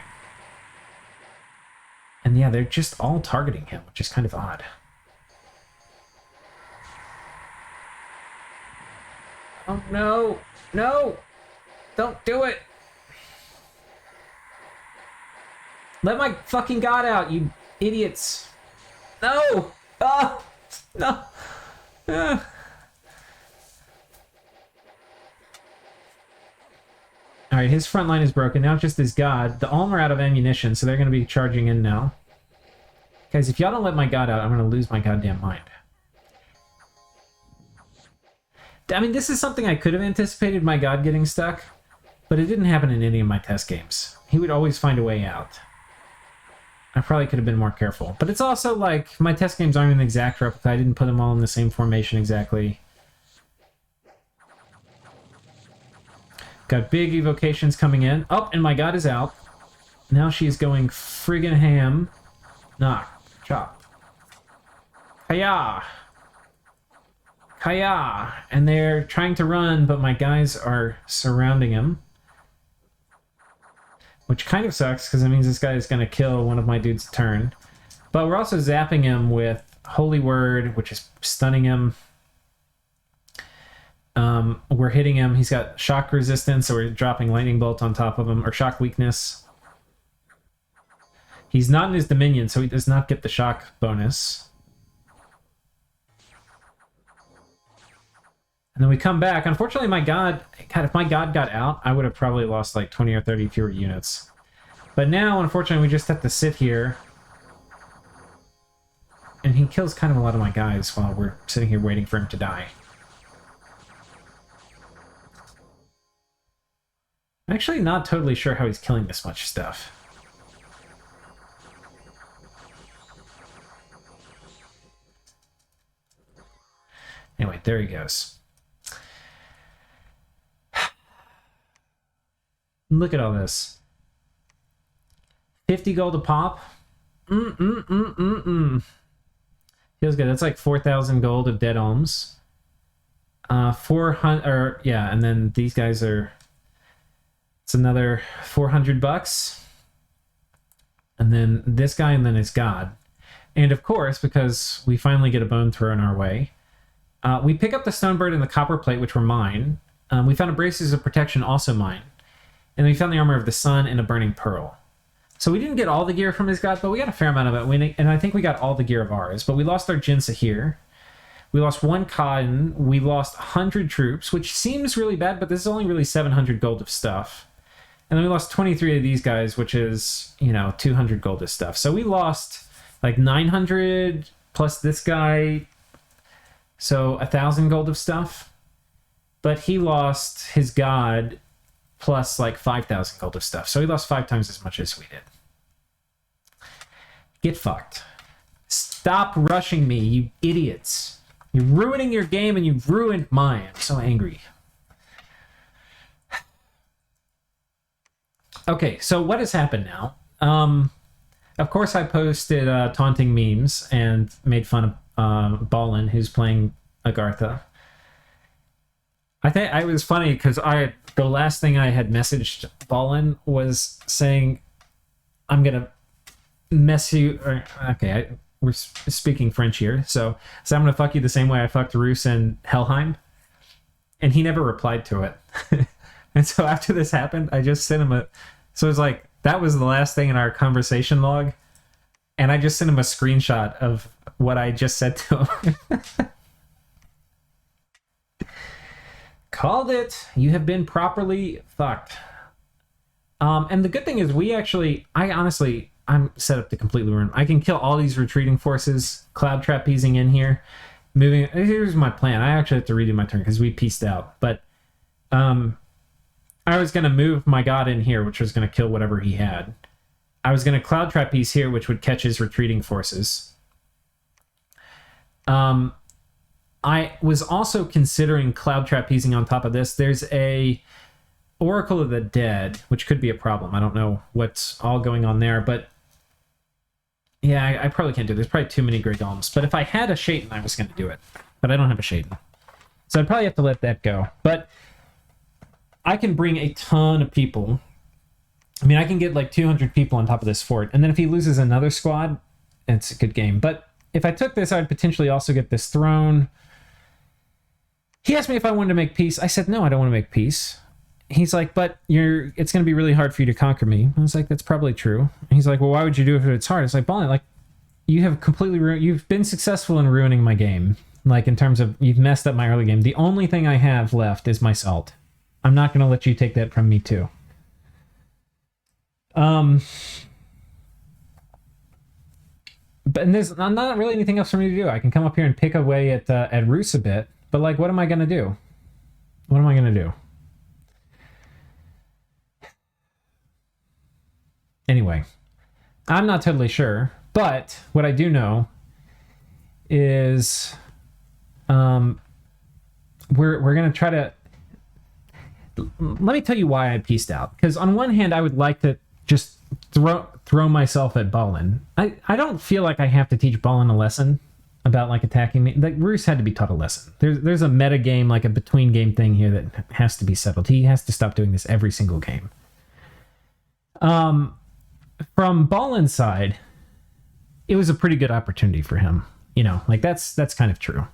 And yeah, they're just all targeting him, which is kind of odd. Oh, no! No! Don't do it! Let my fucking god out, you idiots! No! Oh! No! All right, his front line is broken. Now it's just his god. The Ulm are out of ammunition, so they're going to be charging in now. Guys, if y'all don't let my god out, I'm going to lose my goddamn mind. I mean, this is something I could have anticipated, my god getting stuck, but it didn't happen in any of my test games. He would always find a way out. I probably could have been more careful. But it's also like, my test games aren't an exact replica. I didn't put them all in the same formation exactly. Got big evocations coming in. Oh, and my god is out. Now she's going friggin' ham. Knock. Chop. Hiya! Hiya! And they're trying to run, but my guys are surrounding him. Which kind of sucks, because it means this guy is going to kill one of my dudes a turn. But we're also zapping him with Holy Word, which is stunning him. We're hitting him. He's got shock resistance, so we're dropping Lightning Bolt on top of him, or shock weakness. He's not in his Dominion, so he does not get the shock bonus. And then we come back. Unfortunately, my god, if my god got out, I would have probably lost like 20 or 30 fewer units. But now, unfortunately, we just have to sit here. And he kills kind of a lot of my guys while we're sitting here waiting for him to die. I'm actually not totally sure how he's killing this much stuff. Anyway, there he goes. Look at all this. 50 gold a pop. Feels good. That's like 4,000 gold of dead alms. 400, or yeah, and then these guys are, it's another 400 bucks. And then this guy, and then his god. And of course, because we finally get a bone thrown our way, we pick up the Stonebird and the Copper Plate, which were mine. We found a Braces of Protection, also mine. And we found the Armor of the Sun and a Burning Pearl. So we didn't get all the gear from his god, but we got a fair amount of it. And I think we got all the gear of ours. But we lost our Jinsa here. We lost 1 cotton. We lost 100 troops, which seems really bad, but this is only really 700 gold of stuff. And then we lost 23 of these guys, which is, 200 gold of stuff. So we lost like 900 plus this guy. So 1,000 gold of stuff. But he lost his god plus like 5,000 gold of stuff. So he lost 5 times as much as we did. Get fucked. Stop rushing me, you idiots. You're ruining your game and you've ruined mine. I'm so angry. Okay, so what has happened now? Of course I posted taunting memes and made fun of Ballin, who's playing Agartha. I think it was funny because the last thing I had messaged Ballin was saying, I'm gonna mess you. We're speaking French here, so I'm gonna fuck you the same way I fucked Roos and Helheim, and he never replied to it. And so after this happened, I just sent him so it's like that was the last thing in our conversation log, and I just sent him a screenshot of what I just said to him. Called it. You have been properly fucked. And the good thing is I'm set up to completely ruin. I can kill all these retreating forces, cloud trapezing in here, moving. Here's my plan. I actually have to redo my turn because we pieced out. But I was going to move my god in here, which was going to kill whatever he had. I was going to cloud trapeze here, which would catch his retreating forces. I was also considering cloud trapezing on top of this. There's a Oracle of the Dead, which could be a problem. I don't know what's all going on there, but yeah, I probably can't do it. There's probably too many Grey Golems. But if I had a Shaitan, I was going to do it. But I don't have a Shaitan. So I'd probably have to let that go. But I can bring a ton of people. I mean, I can get like 200 people on top of this fort. And then if he loses another squad, it's a good game. But if I took this, I'd potentially also get this throne. He asked me if I wanted to make peace. I said, no, I don't want to make peace. He's like, but it's going to be really hard for you to conquer me. I was like, that's probably true. And he's like, well, why would you do it if it's hard? It's like, Ballin, like, you have completely you've been successful in ruining my game. Like, in terms of, you've messed up my early game. The only thing I have left is my salt. I'm not going to let you take that from me, too. Um, but and there's not really anything else for me to do. I can come up here and pick away at Roos a bit, but like, what am I gonna do? What am I gonna do? Anyway, I'm not totally sure, but what I do know is, we're gonna try to. Let me tell you why I pieced out. Because on one hand, I would like to just throw myself at Ballin. I don't feel like I have to teach Ballin a lesson about like attacking me. Like Roos had to be taught a lesson. There's a meta game, like a between game thing here that has to be settled. He has to stop doing this every single game. From Ballin's side, it was a pretty good opportunity for him. You know, like that's kind of true.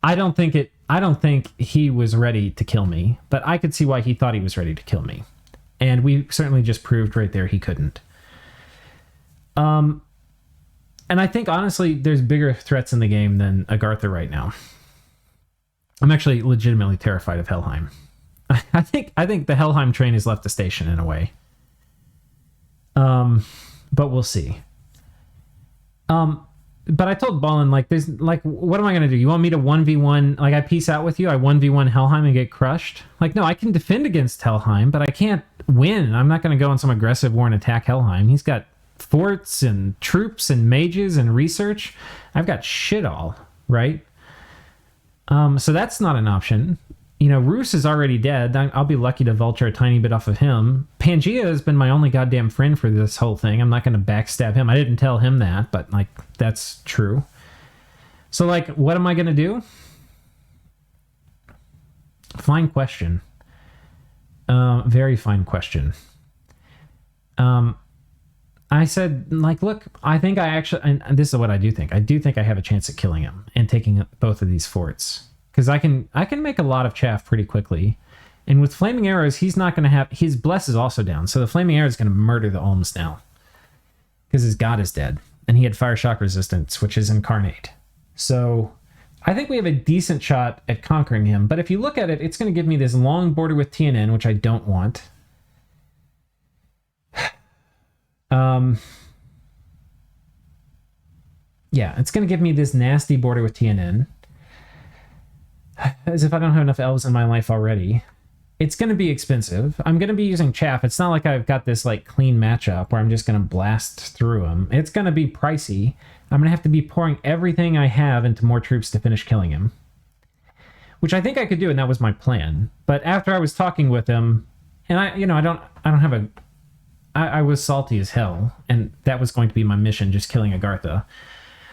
I don't think he was ready to kill me, but I could see why he thought he was ready to kill me. And we certainly just proved right there he couldn't. And I think honestly there's bigger threats in the game than Agartha right now. I'm actually legitimately terrified of Helheim. I think the Helheim train has left the station in a way. But we'll see. But I told Ballin, like, there's, like, what am I going to do? You want me to 1v1, like, I peace out with you, I 1v1 Helheim and get crushed? Like, no, I can defend against Helheim, but I can't win. I'm not going to go on some aggressive war and attack Helheim. He's got forts and troops and mages and research. I've got shit all, right? So that's not an option. You know, Roos is already dead. I'll be lucky to vulture a tiny bit off of him. Pangea has been my only goddamn friend for this whole thing. I'm not going to backstab him. I didn't tell him that, but, like, that's true. So, like, what am I going to do? Fine question. Very fine question. I said, like, look, I think I actually... And this is what I do think. I do think I have a chance at killing him and taking both of these forts. Because I can make a lot of chaff pretty quickly. And with Flaming Arrows, he's not going to have... His Bless is also down. So the Flaming Arrow is going to murder the Olms now. Because his god is dead. And he had Fire Shock Resistance, which is Incarnate. So I think we have a decent shot at conquering him. But if you look at it, it's going to give me this long border with TNN, which I don't want. Yeah, it's going to give me this nasty border with TNN. As if I don't have enough elves in my life already. It's going to be expensive. I'm going to be using chaff. It's not like I've got this like clean matchup where I'm just going to blast through them. It's going to be pricey. I'm going to have to be pouring everything I have into more troops to finish killing him. Which I think I could do, and that was my plan. But after I was talking with him, and I was salty as hell, and that was going to be my mission, just killing Agartha.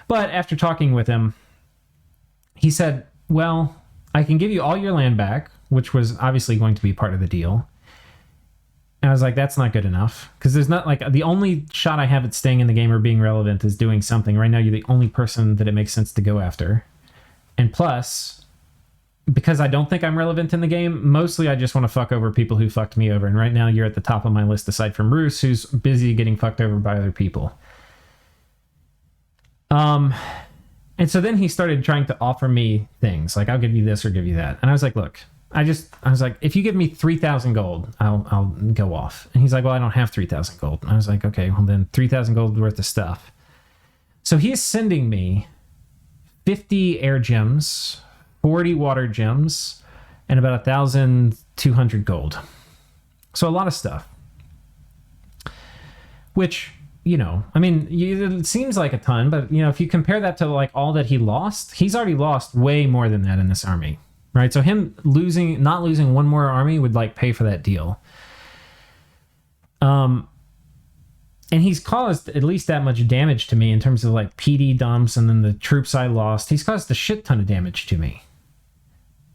But after talking with him, he said, well, I can give you all your land back, which was obviously going to be part of the deal. And I was like, that's not good enough. Because there's not, like, the only shot I have at staying in the game or being relevant is doing something. Right now, you're the only person that it makes sense to go after. And plus, because I don't think I'm relevant in the game, mostly I just want to fuck over people who fucked me over. And right now, you're at the top of my list aside from Roos, who's busy getting fucked over by other people. And so then he started trying to offer me things like, I'll give you this or give you that. And I was like, look, I was like, if you give me 3,000 gold, I'll go off. And he's like, well, I don't have 3,000 gold. And I was like, okay, well then 3,000 gold worth of stuff. So he is sending me 50 air gems, 40 water gems, and about 1,200 gold. So a lot of stuff. Which, you know, I mean, it seems like a ton, but, you know, if you compare that to, like, all that he lost, he's already lost way more than that in this army, right? So him not losing one more army would, like, pay for that deal. And he's caused at least that much damage to me in terms of, like, PD dumps and then the troops I lost. He's caused a shit ton of damage to me.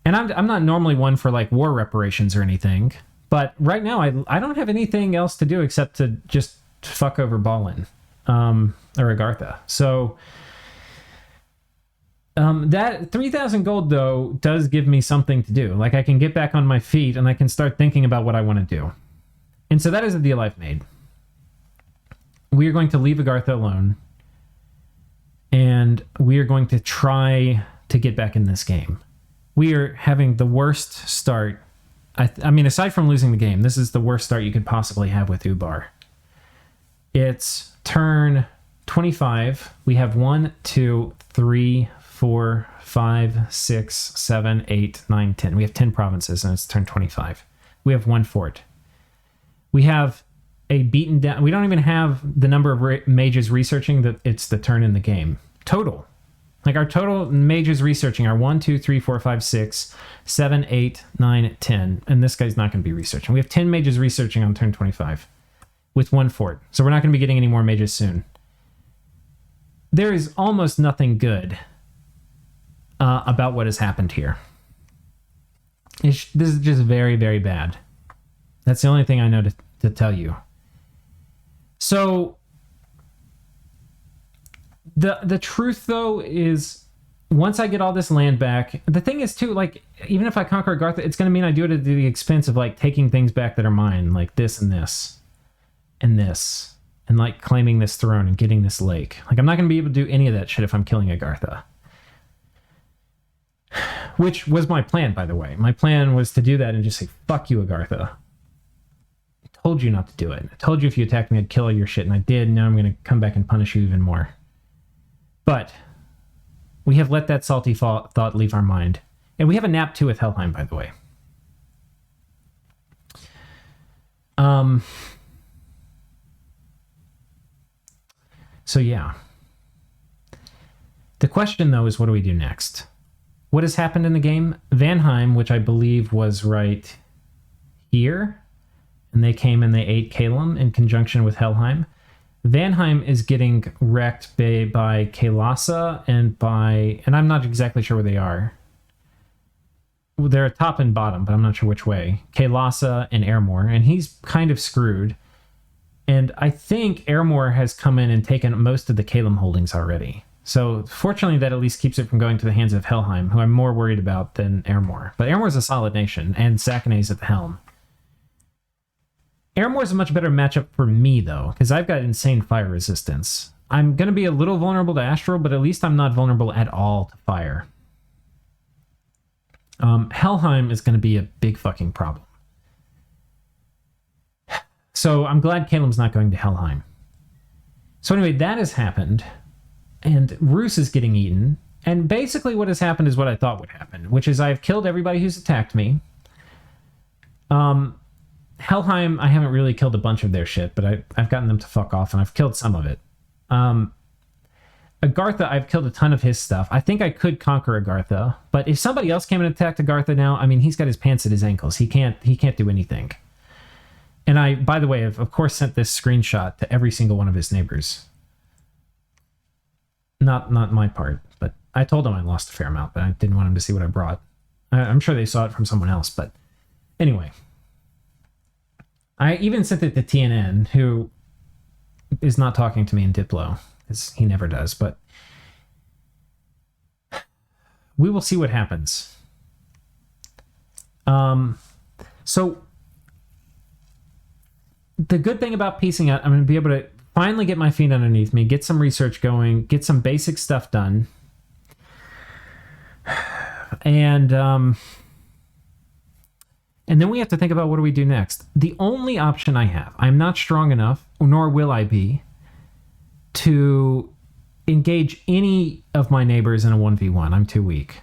And I'm not normally one for, like, war reparations or anything, but right now I don't have anything else to do except to just fuck over Ballin or Agartha. So that 3,000 gold though does give me something to do. Like, I can get back on my feet and I can start thinking about what I want to do. And so that is a deal I've made. We are going to leave Agartha alone, and we are going to try to get back in this game. We are having the worst start I mean, aside from losing the game, this is the worst start you could possibly have with Ubar. It's turn 25. We have 1, 2, 3, 4, 5, 6, 7, 8, 9, 10. We have 10 provinces, and it's turn 25. We have 1 fort. We have a beaten down... We don't even have the number of mages researching that it's the turn in the game. Total. Like, our total mages researching are 1, 2, 3, 4, 5, 6, 7, 8, 9, 10. And this guy's not going to be researching. We have 10 mages researching on turn 25 with 1 fort. So we're not going to be getting any more mages soon. There is almost nothing good about what has happened here. This is just very, very bad. That's the only thing I know to tell you. So the truth, though, is once I get all this land back, the thing is, too, like, even if I conquer Agartha, it's going to mean I do it at the expense of, like, taking things back that are mine, like this and this and this, and, like, claiming this throne and getting this lake. Like, I'm not going to be able to do any of that shit if I'm killing Agartha. Which was my plan, by the way. My plan was to do that and just say, fuck you, Agartha. I told you not to do it. I told you if you attacked me, I'd kill all your shit, and I did. Now I'm going to come back and punish you even more. But we have let that salty thought leave our mind. And we have a nap, too, with Helheim, by the way. So, yeah. The question, though, is what do we do next? What has happened in the game? Vanheim, which I believe was right here, and they came and they ate Kalem in conjunction with Helheim. Vanheim is getting wrecked by Kaelasa and I'm not exactly sure where they are. They're top and bottom, but I'm not sure which way. Kaelasa and Airmore, and he's kind of screwed. And I think Airmore has come in and taken most of the Kalem holdings already. So fortunately, that at least keeps it from going to the hands of Helheim, who I'm more worried about than Airmore. But Airmore's a solid nation, and Sakine's at the helm. Airmore's a much better matchup for me, though, because I've got insane fire resistance. I'm going to be a little vulnerable to Astral, but at least I'm not vulnerable at all to fire. Helheim is going to be a big fucking problem. So I'm glad Kalem's not going to Helheim. So anyway, that has happened, and Roos is getting eaten, and basically what has happened is what I thought would happen, which is I've killed everybody who's attacked me. Helheim, I haven't really killed a bunch of their shit, but I've gotten them to fuck off, and I've killed some of it. Agartha, I've killed a ton of his stuff. I think I could conquer Agartha, but if somebody else came and attacked Agartha now, I mean, he's got his pants at his ankles. He can't do anything. And I, by the way, have of course sent this screenshot to every single one of his neighbors. Not my part, but I told him I lost a fair amount, but I didn't want him to see what I brought. I'm sure they saw it from someone else, but anyway. I even sent it to TNN, who is not talking to me in Diplo, because he never does, but we will see what happens. So the good thing about piecing out, I'm going to be able to finally get my feet underneath me, get some research going, get some basic stuff done, and then we have to think about what do we do next. The only option I have, I'm not strong enough, nor will I be, to engage any of my neighbors in a 1v1. I'm too weak.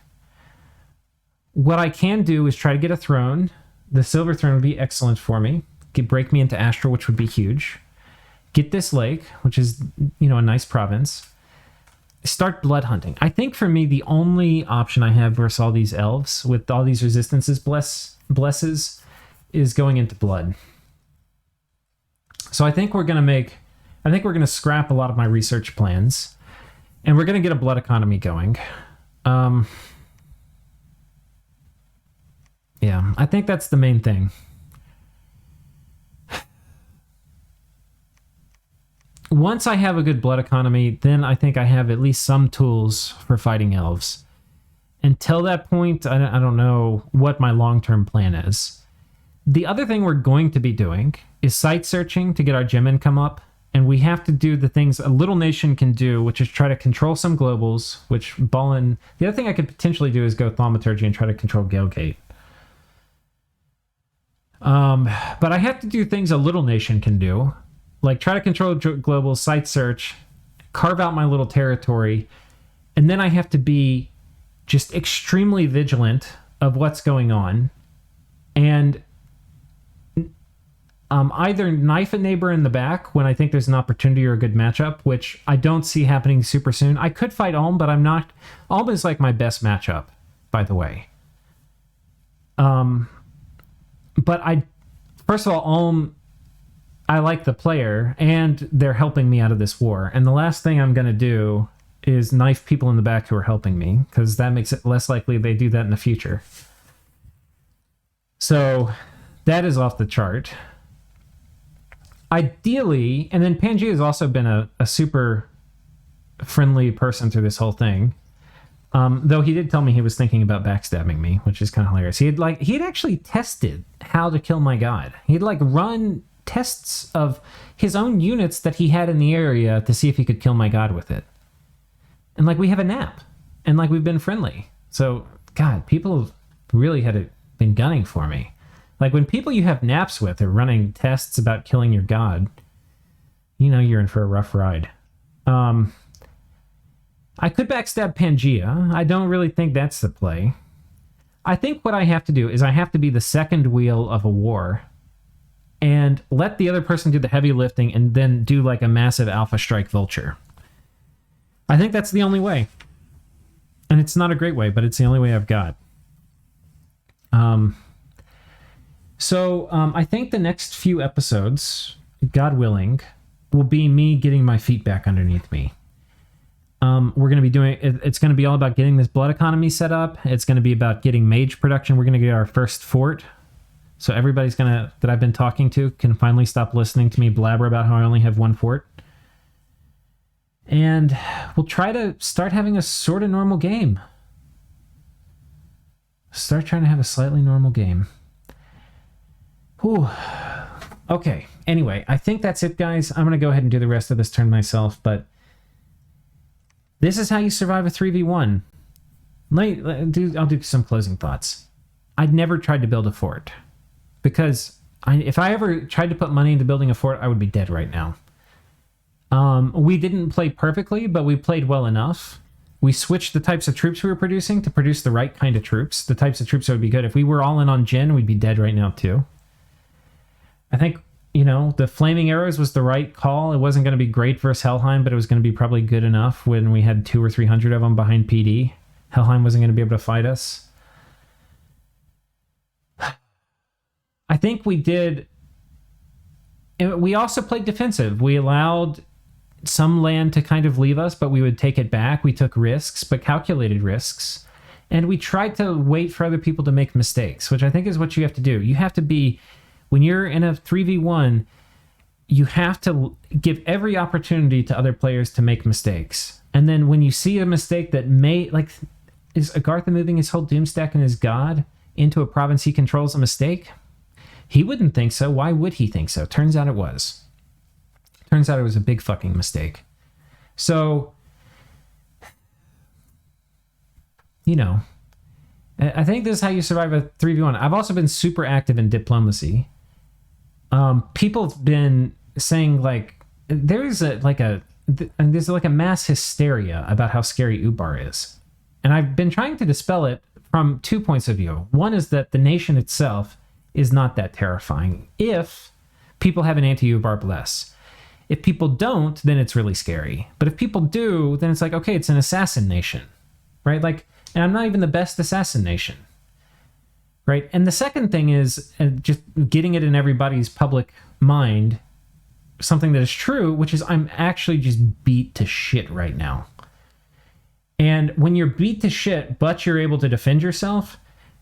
What I can do is try to get a throne. The silver throne would be excellent for me. Break me into Astral, which would be huge. Get this lake, which is, a nice province. Start blood hunting. I think for me, the only option I have versus all these elves with all these resistances blesses is going into blood. So I think we're going to scrap a lot of my research plans, and we're going to get a blood economy going. Yeah, I think that's the main thing. Once I have a good blood economy, then I think I have at least some tools for fighting elves. Until that point, I don't know what my long-term plan is. The other thing we're going to be doing is site searching to get our gem income up, and we have to do the things a little nation can do, which is try to control some globals, which Ballin... The other thing I could potentially do is go Thaumaturgy and try to control Galegate. But I have to do things a little nation can do, like try to control global site search, carve out my little territory, and then I have to be just extremely vigilant of what's going on, and either knife a neighbor in the back when I think there's an opportunity or a good matchup, which I don't see happening super soon. I could fight Ulm, but I'm not. Ulm is like my best matchup, by the way. But first of all, Ulm, I like the player, and they're helping me out of this war. And the last thing I'm going to do is knife people in the back who are helping me, because that makes it less likely they do that in the future. So that is off the chart. Ideally, and then Pangea has also been a super friendly person through this whole thing. Though he did tell me he was thinking about backstabbing me, which is kind of hilarious. He had actually tested how to kill my god. He'd run tests of his own units that he had in the area to see if he could kill my god with it. And we have a nap, and we've been friendly. So God, people really had been gunning for me. When people you have naps with are running tests about killing your god, you're in for a rough ride. I could backstab Pangea. I don't really think that's the play. I think what I have to do is I have to be the second wheel of a war and let the other person do the heavy lifting and then do a massive alpha strike vulture. I think that's the only way. And it's not a great way, but it's the only way I've got. So I think the next few episodes, God willing, will be me getting my feet back underneath me. We're going to be doing, it's going to be all about getting this blood economy set up. It's going to be about getting mage production. We're going to get our first fort. So everybody's that I've been talking to can finally stop listening to me blabber about how I only have one fort. And we'll try to start having a sort of normal game. Start trying to have a slightly normal game. Whew. Okay. Anyway, I think that's it, guys. I'm going to go ahead and do the rest of this turn myself, but this is how you survive a 3v1. I'll do some closing thoughts. I'd never tried to build a fort, because if I ever tried to put money into building a fort, I would be dead right now. We didn't play perfectly, but we played well enough. We switched the types of troops we were producing to produce the right kind of troops, the types of troops that would be good. If we were all in on Jin, we'd be dead right now too. I think, the flaming arrows was the right call. It wasn't going to be great versus Helheim, but it was going to be probably good enough when we had 200 or 300 of them behind PD. Helheim wasn't going to be able to fight us. I think we did. We also played defensive. We allowed some land to kind of leave us, but we would take it back. We took risks, but calculated risks. And we tried to wait for other people to make mistakes, which I think is what you have to do. You have to be, when you're in a 3v1, you have to give every opportunity to other players to make mistakes. And then when you see a mistake that may, is Agartha moving his whole Doomstack and his god into a province he controls a mistake? He wouldn't think so. Why would he think so? Turns out it was. Turns out it was a big fucking mistake. So, I think this is how you survive a 3v1. I've also been super active in diplomacy. People have been saying there's a mass hysteria about how scary Ubar is. And I've been trying to dispel it from 2 points of view. One is that the nation itself is not that terrifying if people have an anti-Ubar bless. If people don't, then it's really scary. But if people do, then it's okay, it's an assassin nation, right? And I'm not even the best assassin nation, right? And the second thing is just getting it in everybody's public mind, something that is true, which is I'm actually just beat to shit right now. And when you're beat to shit, but you're able to defend yourself,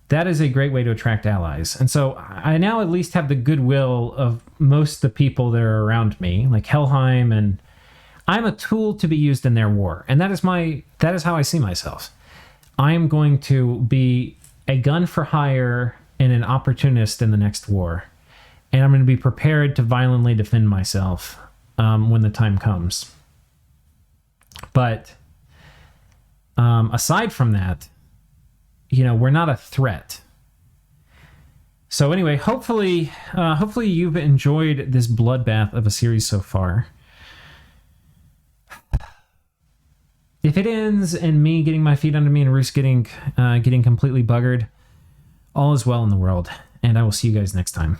that is a great way to attract allies. And so I now at least have the goodwill of most of the people that are around me, like Helheim, and I'm a tool to be used in their war. And that is how I see myself. I am going to be a gun for hire and an opportunist in the next war. And I'm going to be prepared to violently defend myself when the time comes. But aside from that, we're not a threat. So anyway, hopefully you've enjoyed this bloodbath of a series so far. If it ends in me getting my feet under me and Roos getting completely buggered, all is well in the world, and I will see you guys next time.